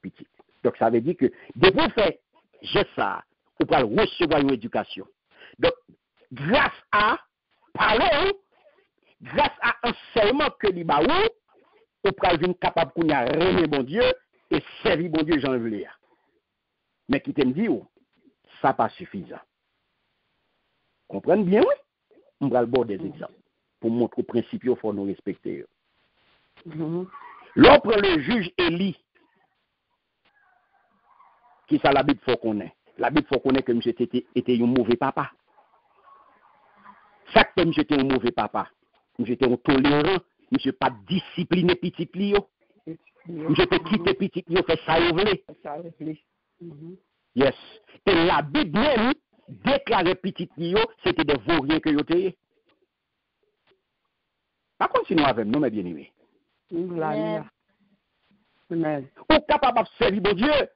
Donc ça veut dire que, depuis vous faites, j'ai ça, vous pouvez recevoir une éducation. Donc, grâce à parole, grâce à enseignement que l'on a, vous pouvez être capable de aimer bon Dieu et servir bon Dieu, j'en veux. Mais qui t'aime dire, ça pas suffisant. Comprenez bien, oui? On va le bord des exemples. Pour montrer aux principes, il faut nous respecter. L'on prend le juge Élie, qui ça la Bible faut qu'on ait. La Bible faut qu'on ait que M. était un mauvais papa. Ça que M. était un mauvais papa. M. était un tolérant. M. pas discipliné petit lio. M. était quitté petit lio, fait ça ouvrir. Yes. Et la Bible même déclarait petit lio, c'était des vauriens que vous étiez. Par contre, si nous avons, nous, mes bien-aimés. Amen. Ou capable de servir mon Dieu.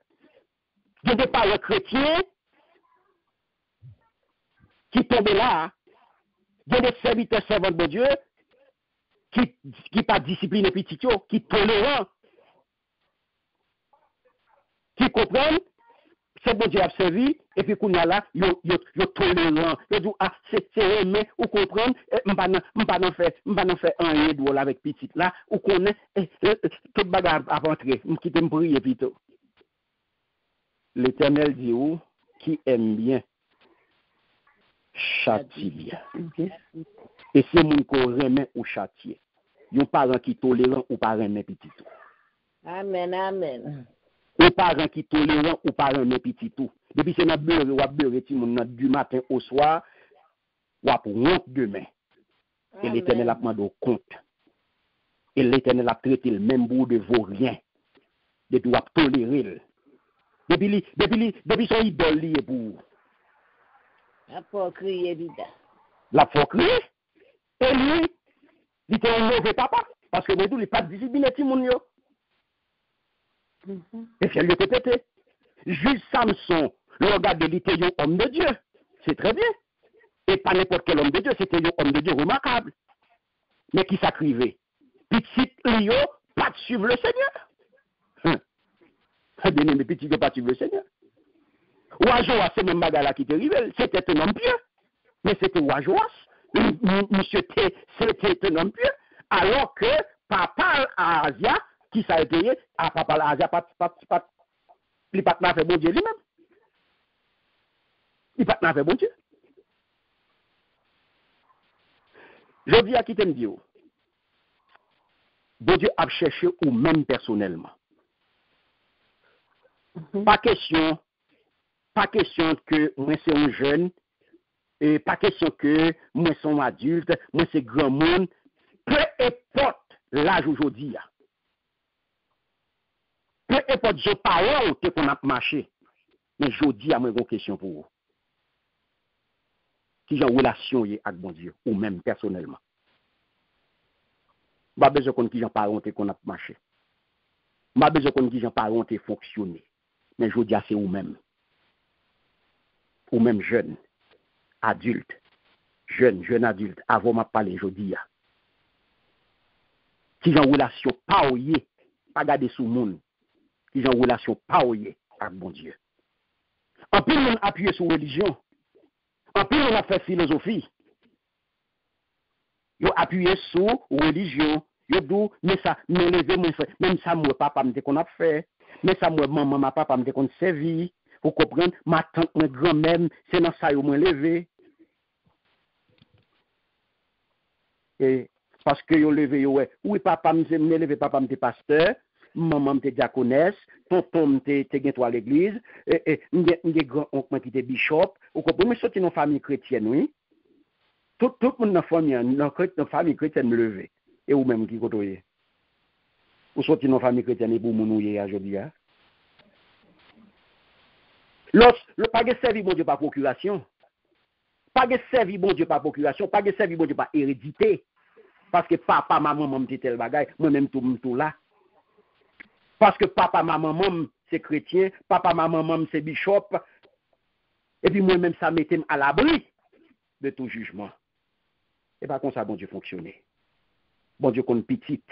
Il y a des parents chrétiens qui tombent là. Il y a des serviteurs servants de Dieu qui pas disciplinés petit, qui tolérants, qui comprennent, c'est bon Dieu a servi, et puis qu'on y a là, yo tolérant. Yo dit, ah, c'est aimé, ou comprendre, m'pas n'en fait un et deux avec petit là, ou connaît, tout bagarre à rentrer, m'quitte m'prier plutôt. l'Éternel dit où, qui aime bien, châtie bien. Et c'est mon qu'on remet ou châtier. Yon parent qui tolérant ou pas remet petit tout. Amen, amen. Ou parent qui tolérant ou pas remet petit tout. Depuis c'est notre beurre, ou à beurre, du matin au soir, ou à honte demain. Et l'Éternel a demandé au compte. Et l'Éternel a traité le même bout de vaurien. Depuis ou à tolérer. Depuis son idole lié pour. La faut crier vite. La faut crier. Et lui, il était un mauvais papa. Parce que il n'est pas discipliné tout le monde. Et puis il était pété. Juge Samson, le regard de l'ité un homme de Dieu. C'est très bien. Et pas n'importe quel homme de Dieu, c'était un homme de Dieu remarquable. Mais qui s'acrivait. Petit Lio, pas de suivre le Seigneur. Bien aimé, petit pas de suivre le Seigneur. Ouajoas, c'est même bagarre qui était arrivé. C'était un homme pieux. Mais c'était Ouajoas. Monsieur T, c'était un homme pieux. Alors que papa à Asia, qui s'est payé, à papa à Asia, il n'a pas fait bon Dieu lui-même. Il n'a pas fait bon Dieu. Je dis à qui t'aime Dieu. Bon Dieu a cherché ou même personnellement. Pas question que moi c'est un jeune, et pas question que moi c'est un adulte, moi c'est grand monde. Peu importe l'âge aujourd'hui. Peu importe je parle ou qu'on a marché. Mais je dis à moi une question pour vous. Qui j'ai en relation avec bon Dieu, ou même personnellement. Pas besoin qu'on qui j'en parle qu'on a marché. Pas besoin qu'on qui j'en parle fonctionner. Mais je dis à c'est vous-même. Ou même jeune, adulte, jeune adulte, avant m'a parlé, je dis. Qui j'ai en relation pas ouillé, pas garder sous monde. Qui j'ai en relation pas ouillé avec bon Dieu. En plus, on a appuyé sur religion. En plus, on a fait philosophie. Ils ont appuyé sur religion. Ils ont dit, mais ça, même ça, moi, papa, me dit qu'on a fait. Mais ça, moi, maman, ma papa, me dit qu'on servi. Vous comprenez? Ma tante, ma grand-mère, c'est dans ça, ils m'ont levé. Et parce que ils ont levé, ouais. Oui, papa, me levé, papa, me dit pasteur. Maman, me dit diaconesse. Tonton, me dit toi à l'église. Et me grand-oncle qui était bishop. Vous comprenez? Mais sorti dans famille chrétienne, oui. Tout le monde dans la famille chrétienne me levé. Et vous même qui côtoyez. Vous sortez dans la famille chrétienne et vous mounouillez aujourd'hui. Le pas de servir bon Dieu par procuration. Pas de servir bon Dieu par procuration. Pas de servir bon Dieu par hérédité. Parce que papa, maman, maman, c'est tel bagaille. Moi-même, tout là. Parce que papa, maman, c'est chrétien. Papa, maman, c'est bishop. Et puis moi-même, ça mettait à l'abri de tout jugement. Et pas comme ça, bon Dieu fonctionnait. Bon Dieu connaît petite.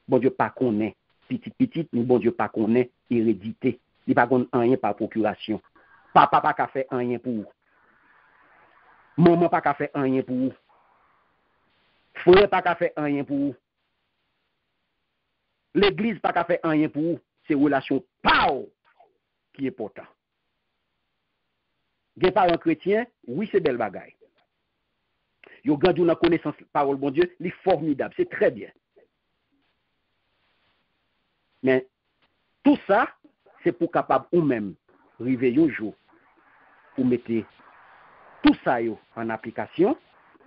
Bon Dieu pas connaît petite, mais bon Dieu pas connaît hérédité. Il pas connaît rien par procuration. Papa pas qu'à faire rien pour vous. Maman pas qu'à faire rien pour vous. Frère pas qu'à faire rien pour vous. L'église pas qu'à faire rien pour vous. C'est relation pao qui est important. Des parents chrétiens, oui, c'est belle bagaille. Yo gardou dans connaissance parole bon Dieu, c'est formidable, c'est très bien. Mais tout ça, c'est pour capable ou même arriver un jour pour mettre tout ça en application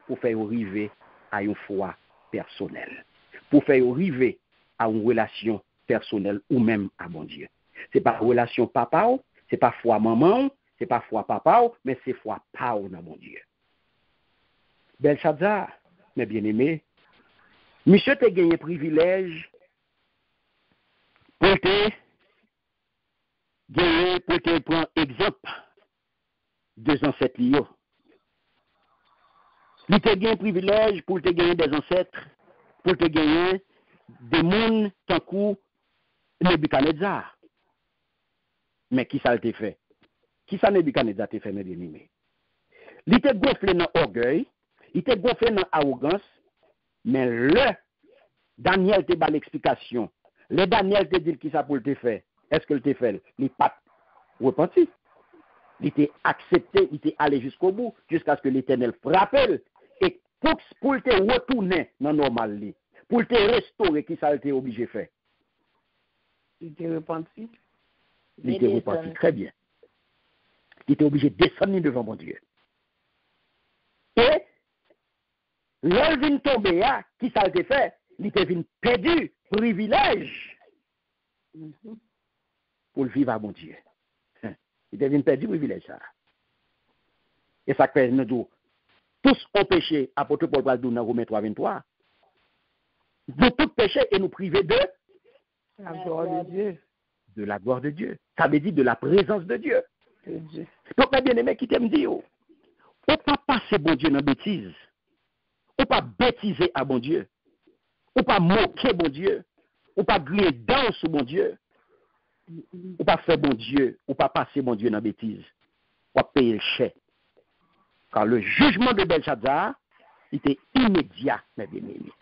pour faire arriver à une foi personnelle, pour faire arriver à une relation personnelle ou même à bon Dieu. C'est pas relation papa, c'est pas foi maman, c'est pas foi papa, mais c'est foi pao dans mon Dieu. Belshazzar, mes bien-aimés, monsieur t'a gagné privilège pour te prendre exemple des ancêtres liés. Il t'a gagné privilège pour te gagner des ancêtres, pour te gagner des mondes tant coup Nebuchadnezzar. Mais qui ça t'a fait? Qui ça Nebuchadnezzar t'a fait, mes bien-aimés? Il t'a gonflé dans l'orgueil. Il était gonflé dans l'arrogance, mais le Daniel te bat l'explication. Le Daniel te dit qui ça pour te faire. Est-ce que te fait? Il pas repenti. Il était accepté, il était allé jusqu'au bout, jusqu'à ce que l'Éternel frappe. Et pour te retourner dans le normal, pour te restaurer, qui ça a été obligé de faire? Il était repenti. Il était repenti, très bien. Il était obligé de descendre devant mon Dieu. Et l'homme vient tomber, qui ça a été fait? Il était venu perdu privilège pour le vivre à mon Dieu. Il était venu perdu privilège ça. Et ça fait nous tous ont péché, apôtre Paul va dire dans Romains 3:23. Nous tous péché et nous priver de la gloire de Dieu. De la gloire de Dieu. Ça veut dire de la présence de Dieu. Donc, mes bien-aimés, qui t'aiment dire, on ne peut pas passer bon Dieu dans la bêtise. On ne peut pas bêtiser à bon Dieu. On ne peut pas moquer bon Dieu. On ne peut pas griller dans sur bon Dieu. On ne peut pas faire bon Dieu. On ne peut pas passer bon Dieu dans la bêtise. On va payer le chèque. Car le jugement de Belshazzar, il était immédiat, mes bien-aimés.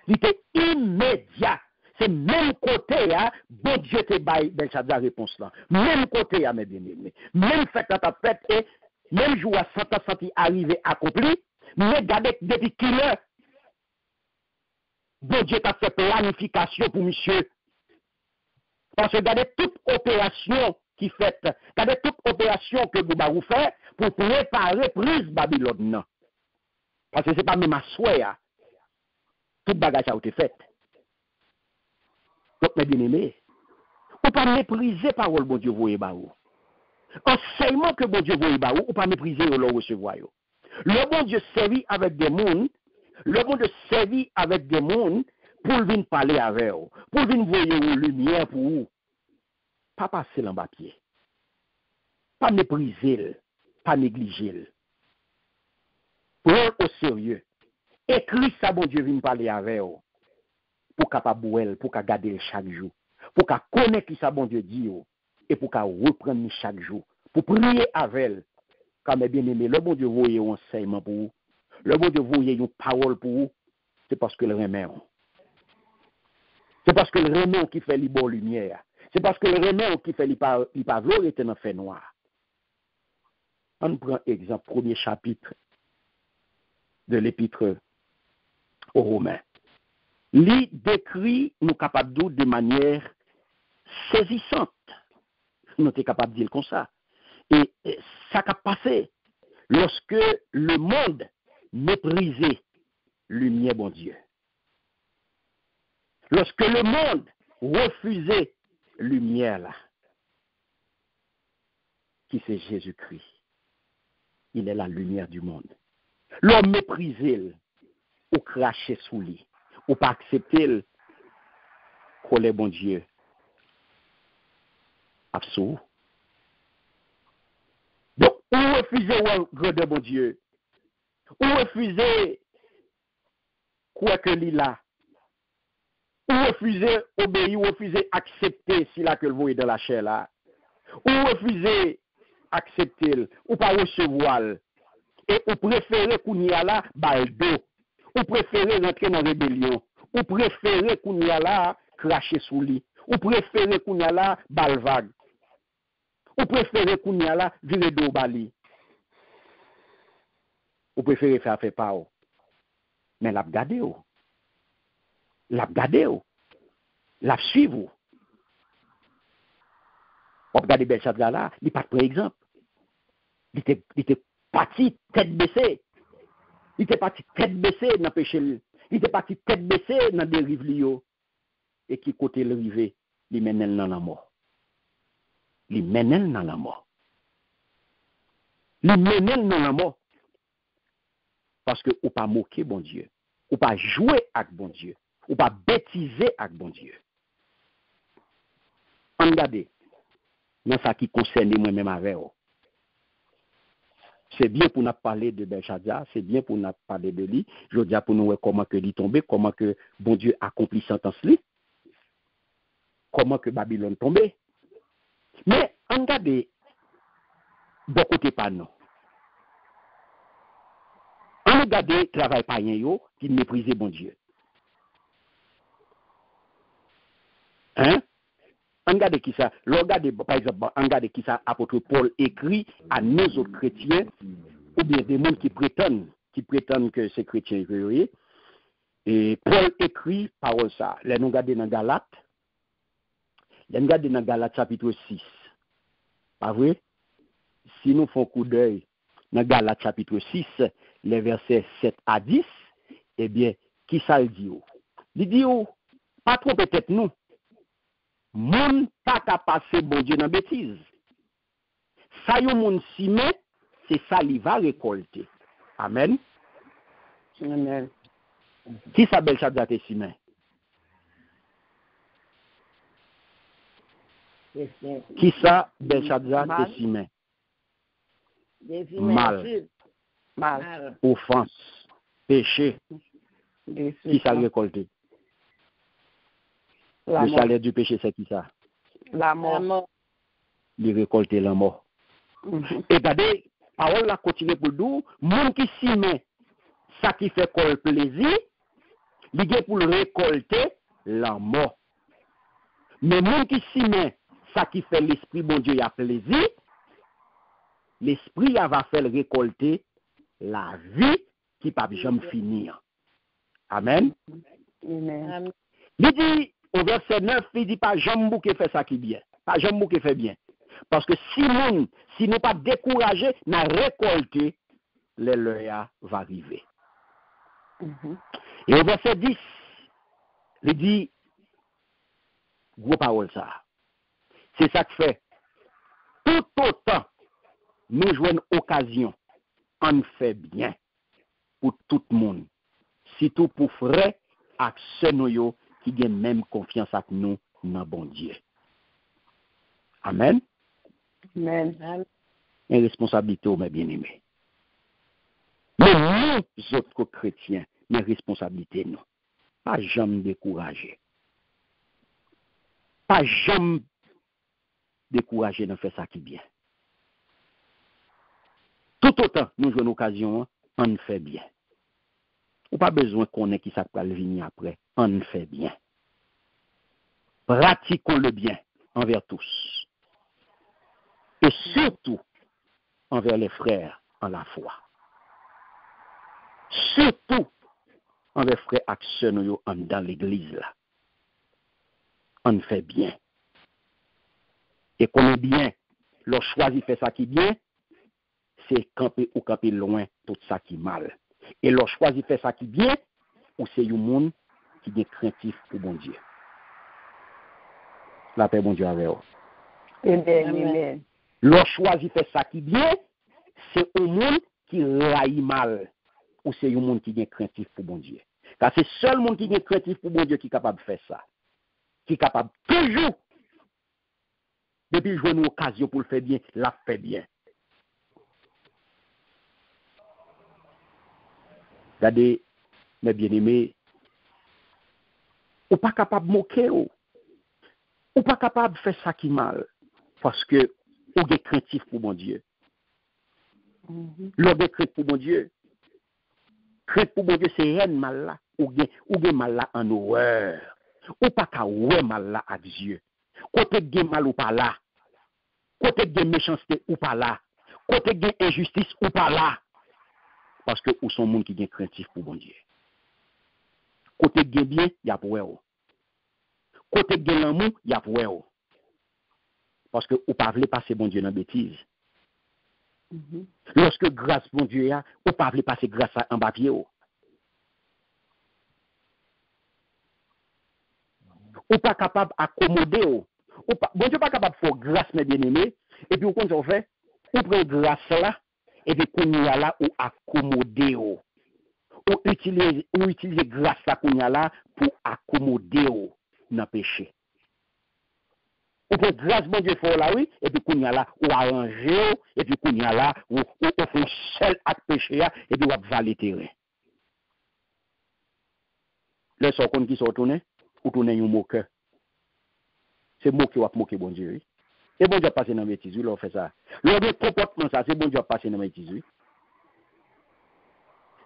Il était immédiat. C'est même côté, bon Dieu te baille Belshazzar réponse là. Même côté, mes bien-aimés. Même fait à ta fête, et même jour à 100 ans arrivé accompli, mais regardez depuis qu'il est. Bon Dieu t'a fait planification pour monsieur. Parce que regardez toute opération qui fait, regardez toute opération que Goubarou fait pour préparer prise Babylone. Parce que ce n'est pas même à souhait, tout bagage a été fait. Donc, mes bien-aimés, on ne peut pas mépriser parole bon Dieu voyez baou. Enseignement que bon Dieu voyez baou, on ne peut pas mépriser ou le recevoir. Le bon Dieu servit avec des mondes, le bon Dieu servit avec des mondes pour venir parler avec eux, pour venir voir une lumière pour vous. Pas passer l'en bas pied. Pas mépriser, pas négliger. Prends au sérieux. Écris ça, bon Dieu, venir parler avec eux. Pour capable pour qu'à garder chaque jour, pour qu'à connaître qui ça bon Dieu dit et pour qu'à reprendre chaque jour, pour prier avec elle. Quand mes bien-aimés, le bon Dieu voyait un enseignement pour vous, le bon Dieu voyait une parole pour vous, c'est parce que le remet. C'est parce que le remet qui fait les bonnes lumières. C'est parce que le remet qui fait les pavlots était dans le fait noir. On prend exemple, premier chapitre de l'épître aux Romains. Lui décrit nous capables de manière saisissante. Nous sommes capables de dire comme ça. Et ça a passé lorsque le monde méprisait lumière bon Dieu. Lorsque le monde refusait lumière là, qui c'est Jésus-Christ. Il est la lumière du monde. L'homme méprisait ou craché sous lui. Ou pas accepter qu'on est bon Dieu. Absolument. Donc, ou refuser le de bon Dieu, ou refuser quoi que l'il a, ou refuser obéir, ou refuser accepter si là que le voyez dans la chair là, ou refuser accepter, ou pas recevoir, et ou préférer qu'on y a là, baldo. Ou préférez rentrer dans la rébellion. Ou préférez qu'on y a là, cracher sous lit. Ou préférez qu'on y a là, balvague. Ou préférez qu'on y a là, virer d'eau bali. Ou préférez faire pas. Mais l'a gardé. L'a gardé. L'a suivre. On regarde Belshazzar là, il n'est pas de exemple. Il était parti tête baissée. Il était parti tête baissée dans le péché. Il était parti tête baissée dans des rives. Et qui côté le rivé, il mène dans la mort. Il mène dans la mort. Il mène dans la mort. Parce que ou pas moquer bon Dieu. Ou pas jouer avec bon Dieu. Ou pas bêtiser avec bon Dieu. Regardez. Dans ça qui concerne moi-même avec vous. C'est bien pour nous parler de Belshazzar, c'est bien pour nous parler de lui. Je dis pour nous voir comment que lui tombé, comment que bon Dieu accomplit sentence lui, comment que Babylone tombé. Mais regardez, bon côté pas non. Regardez travail païen yo qui méprisait bon Dieu. Hein? regardez qui ça, regardez par exemple, regardez qui ça apôtre Paul écrit à nos autres chrétiens, ou bien des gens qui prétendent que c'est chrétien, vous voyez. Et Paul écrit parole ça. Là, nous regardons dans Galates. Là, nous regardons dans Galates chapitre 6. Pas vrai? Si nous faisons coup d'œil dans Galates chapitre 6, les versets 7 à 10, eh bien, qui ça le dit? Il dit, pas trop peut-être nous. Moun pas qu'à passer bon Dieu dans bêtise. Ça yon moun si met, c'est ça il va récolter. Amen. Amen. Qui ça Belshazzar te si met? Qui ça Belshazzar te si met? Mal. Offense. Péché. Qui ça récolté? Le salaire du péché, c'est qui ça? La mort. Il récolte la mort. Et regardez, parole la continue pour nous, monde qui s'y met, ça qui fait qu'on plaisir, il est pour récolter la mort. Mais monde qui s'y met, ça qui fait l'esprit, bon Dieu, il a plaisir, l'esprit va faire récolter la vie qui ne peut jamais finir. Amen. Amen. Il dit, au verset 9, il dit pas jamais qui fait ça qui bien. Pas jamais qui fait bien. Parce que si nous pas découragés, nous récolter, les lois va arriver. Et au verset 10, il dit, gros parole ça. C'est ça que fait. Tout autant, nous jouons une occasion, on fait bien pour tout le monde. Surtout pour frères et sœurs qui ont même confiance avec nous dans bon Dieu. Amen. Amen. Une responsabilité, mes bien-aimés. Mais nous autres chrétiens, mes responsabilités, nous. Pas jamais décourager. Pas jamais décourager de faire ça qui est bien. Tout autant, nous jouons une occasion, on fait bien. Ou pas besoin qu'on ait qui ça peut venir après, on fait bien. Pratiquons le bien envers tous. Et surtout envers les frères en la foi. Surtout envers frères et sœurs dans l'église là. On fait bien. Et qu'on est bien, le choisi fait ça qui est bien, c'est camper ou camper loin tout ça qui est mal. Et le choisi fait ça qui est bien, ou c'est un monde qui est craintif pour bon Dieu. La paix, bon Dieu, avec vous. Amen. Le choisi fait ça qui est bien, c'est un monde qui raille mal, ou c'est un monde qui est craintif pour bon Dieu. Car c'est seul monde qui est craintif pour bon Dieu qui est capable de faire ça. Qui est capable toujours, depuis jouer une occasion pour le faire bien, la fait bien. Regardez, mes bien-aimés, ou pas capable de moquer, ou pas capable de faire ça qui est mal, parce que ou est craintif pour mon Dieu. L'on est craintif pour mon Dieu. Craintif pour mon Dieu, c'est un mal là, ou est mal là en horreur. Ou pas qu'à ouais mal là à Dieu. Côté gen mal ou pas là. Côté gen méchanceté ou pas là. Côté gen injustice ou pas là. Parce que ou son monde qui gen craintif pour bon Dieu. Côté gen bien, y a pour eux. Côté gen l'amour, y a pour eux. Parce que ou pas vle passer bon Dieu dans bêtise. Lorsque grâce bon Dieu y a, ou pas vle passer grâce en bas pied. Ou pas capable d'accommoder. Bon Dieu pas capable de faire grâce, mes bien-aimés. Et puis, quand on fait, ou prend grâce là, et puis, qu'on y a là, ou accommoder. Ou utiliser grâce là, qu'on y a là, pour accommoder dans le péché. Ou prend grâce, bon Dieu, fait là, oui, et puis, qu'on y a là, ou arranger, et puis, qu'on y a là, ou fait seul acte péché, et puis, ou va le terrain. Le sort qui sont retournés, ou tourner un moqueur. C'est moquer ou moquer bon Dieu. Oui. Et bon Dieu passe dans mes tissus, là, on fait ça. Le comportement, ça, c'est bon Dieu passe dans mes tissus.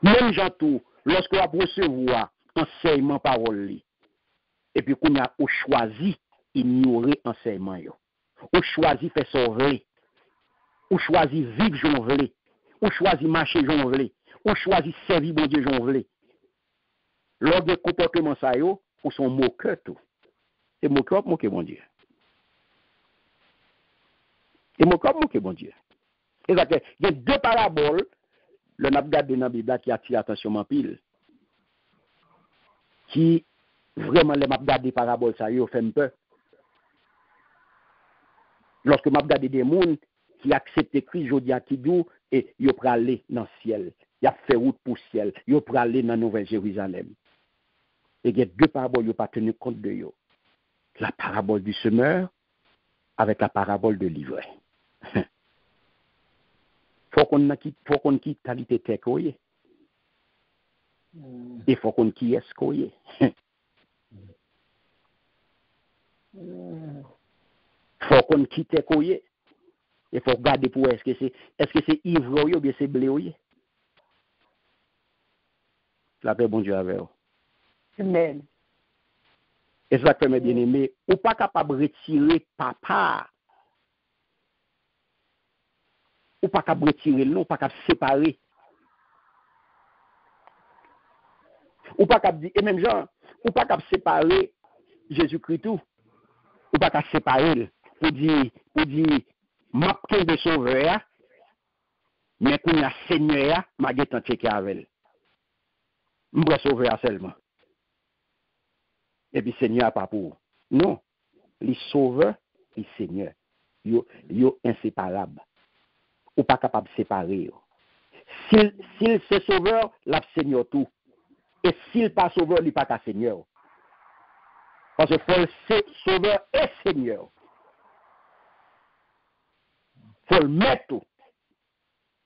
Même gens tout, lorsque vous recevez enseignement parole, et puis qu'on a choisi ignorer enseignement yo. Ou choisi faire sauver. Ou choisi vivre j'en veux. Ou choisi marcher j'en veux. Ou choisi servir bon Dieu j'en veux. Lors de comportement ça yo, ou son moqueur tout. C'est moqueur bon Dieu. Et moqueur bon Dieu. Exactement. Il y a deux paraboles, le n'a regardé dans la Bible qui attire l'attention en pile. Qui vraiment les m'a regardé paraboles ça yo fait peur. Lorsque m'a regardé des gens qui acceptent Christ jodi a qui dou et yo pralé dans le ciel. Y a fait route pour le ciel, yo pralé dans Nouvelle Jérusalem. Et il y a deux paraboles yo pas tenu compte de yo. La parabole du semeur avec la parabole de l'ivraie. Faut qu'on quitte qualité tech koye. Et faut qu'on qui est koye. Faut qu'on quitte koye. Il faut regarder pour est-ce que c'est ivre ou bien c'est blé ou. La paix bon Dieu avec vous. Amen. Exactement bien aimé, ou pas capable de retirer papa. Ou pas capable de retirer non, pas capable de séparer. Ou pas capable et même genre, ou pas capable de séparer Jésus-Christ ou pas capable de séparer pour dire m'a de sauveur mais qu'on a Seigneur m'a getan checker avec. M'bra sauveur seulement. Et puis Seigneur pas pour. Non, les sauveurs, les Seigneur, yo inséparables. Ou pas capable de séparer. S'il c'est sauveur, la Seigneur tout. Et s'il pas sauveur, il pas qu'à Seigneur. Parce que faut le sauveur et Seigneur. Faut le mettre tout.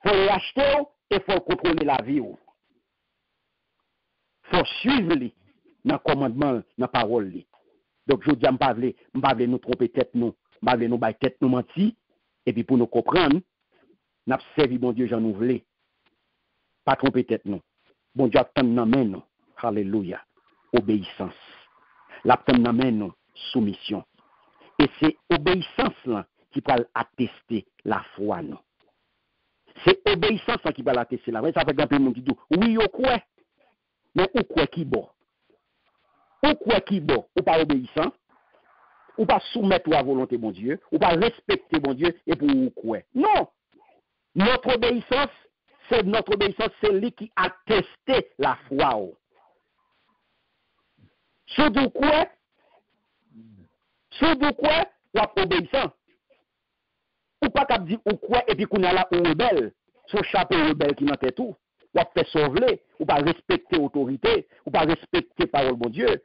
Faut l'acheter et faut contrôler la vie. Faut suivre lui dans le commandement, dans la parole. Donc, je dis, je ne vais pas nous tromper tête, nous. Je ne vais pas nous bailler tête, nous mentir. Et puis, pour nous comprendre, nous avons servi bon Dieu, j'en ouvre. Pas tromper tête, nous. Bon Dieu, attend dans main, nous. Alléluia. Obéissance. L'attend dans main, nous. Soumission. Et c'est obéissance là qui va attester la foi, nous. C'est obéissance là qui va attester la foi. Ça fait grand peu de monde qui dit, oui, ou quoi? Mais ou quoi qui bon? Ou quoi qui bon? Ou pas obéissant? Ou pas soumettre à la volonté de mon Dieu? Ou pas respecter mon Dieu? Et pour ou quoi? Non! Notre obéissance, c'est lui qui a testé la foi. Surtout quoi? Ou obéissant? Ou pas qu'à dire ou quoi? Et puis qu'on a là ou rebelle. Son chapeau rebelle qui n'a pas tout. Ou fait sauver, ou pas respecter l'autorité, ou pas respecter la parole de mon Dieu,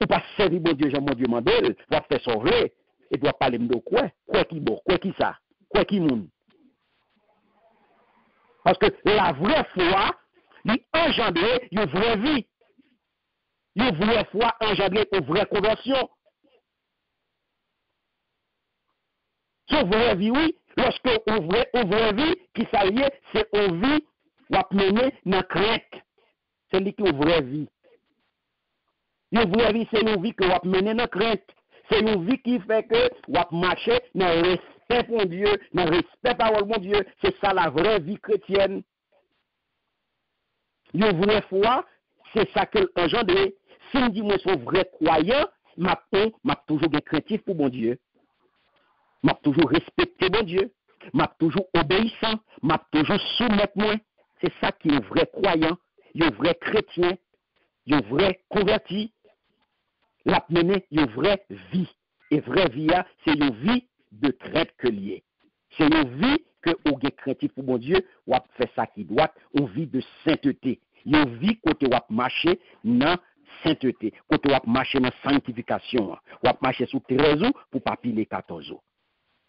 ou pas servir mon Dieu, mon Dieu mandel, ou faire sauver, et doit parler de quoi qui bon, quoi qui ça, quoi qui moun. Parce que la vraie foi, il engendre une vraie vie. Une vraie foi engendre une vraie conversion. Une vraie vie, oui, lorsque une vraie vie qui s'allie, c'est une vie ou à mener dans crainte. C'est lui qui est une vraie vie. Une vraie vie, c'est une vie que vous avez mener dans crainte. C'est une vie qui fait que vous avez marché dans le respect pour Dieu, dans le respect parole de Dieu. C'est ça la vraie vie chrétienne. Une vraie foi, c'est ça que engendre. Si je dis moi je suis vrai croyant, m'a toujours des craintif pour mon Dieu. M'a toujours respecté mon Dieu. M'a toujours obéissant. M'a toujours soumettre moi. C'est ça qui est un vrai croyant, un vrai chrétien, un vrai converti. La mener une vraie vie. Et vraie vie, c'est une vie de crainte que liée. C'est une vie que vous avez craintif pour mon Dieu, ou avez fait ça qui doit, une vie de sainteté. Une vie côté vous avez marché dans sainteté, côté vous avez marché dans sanctification, vous avez marché sous 13 jours pour pas piler 14 jours.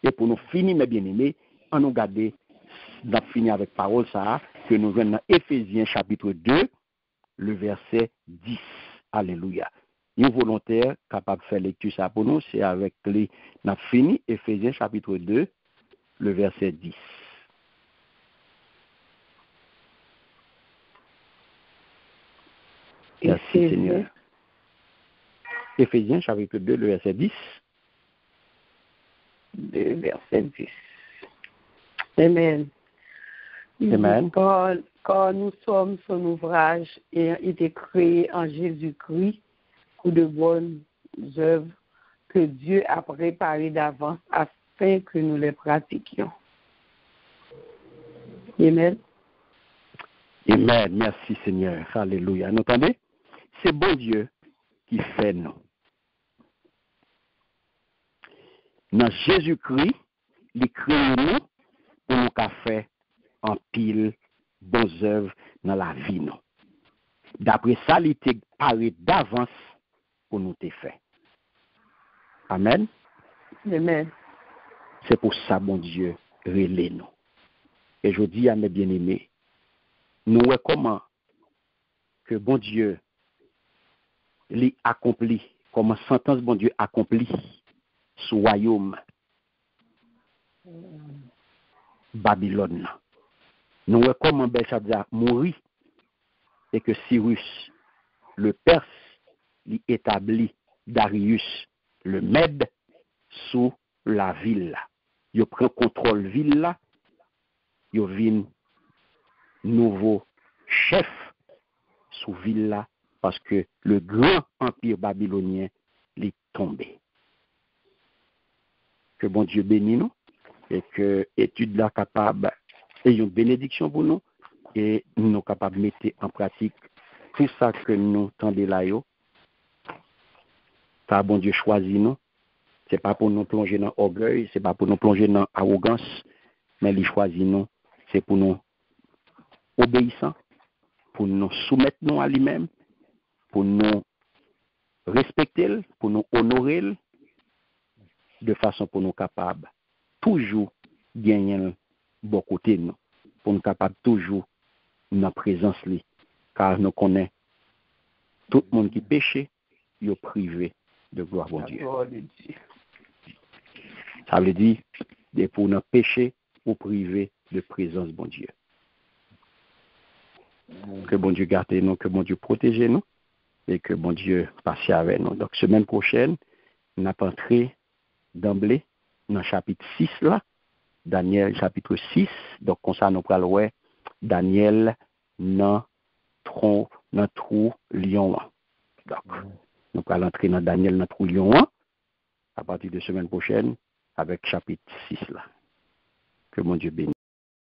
Et pour nous finir, mes bien-aimés, on nous garde, on a fini avec parole ça, que nous venons dans Éphésiens chapitre 2, le verset 10. Alléluia. Une volontaire capable de faire lecture ça pour nous, c'est avec les, on a fini Éphésiens chapitre 2, le verset 10. Merci Seigneur. Éphésiens chapitre 2, le verset 10. 2, verset 10. Amen. Amen. Car nous sommes son ouvrage ayant été créé en Jésus-Christ pour de bonnes œuvres que Dieu a préparées d'avance afin que nous les pratiquions. Amen. Amen. Merci Seigneur. Alléluia. Vous entendez? C'est bon Dieu qui fait nous. Dans Jésus-Christ, il crée nous pour nous faire en pile bonnes œuvres dans la vie. Nous. D'après ça, il était paré d'avance pour nous te faire. Amen. Amen. C'est pour ça, bon Dieu, relais nous. Et je dis à mes bien-aimés, nous voyons comment que bon Dieu l'y accompli, comment sentence bon Dieu accompli sous royaume Babylone. Nous voyons comment Belshazzar mourit et que Cyrus, le Perse, l'y établit Darius, le Mède, sous la ville. Il prend contrôle ville là, il vient nouveau chef sous ville là parce que le grand empire babylonien est tombé. Que bon Dieu bénisse nous et que l'étude là capable et une bénédiction pour nous et nous sommes capables de mettre en pratique tout ça que nous tendons là. Car bon Dieu choisit nous. Ce n'est pas pour nous plonger dans l'orgueil, ce n'est pas pour nous plonger dans l'arrogance, mais il choisit nous. C'est pour nous obéissants, pour nous soumettre nous à lui-même, pour nous respecter, pour nous honorer, de façon pour nous capables toujours gagner bon côté nous, pour nous capables toujours dans présence lui, car nous connaissons tout le monde qui péche, il est privé de gloire bon Dieu. Ça veut dire que pour nous pécher ou privé de présence bon Dieu. Que bon Dieu garde nous, que bon Dieu protège nous et que bon Dieu passe avec nous. Donc semaine prochaine, on a entré d'emblée dans le chapitre 6 là, Daniel chapitre 6. Donc comme ça nous parlons Daniel dans trou lion. Donc nous allons entrer dans Daniel dans trou lion à partir de semaine prochaine avec chapitre 6 là. Que mon Dieu bénisse.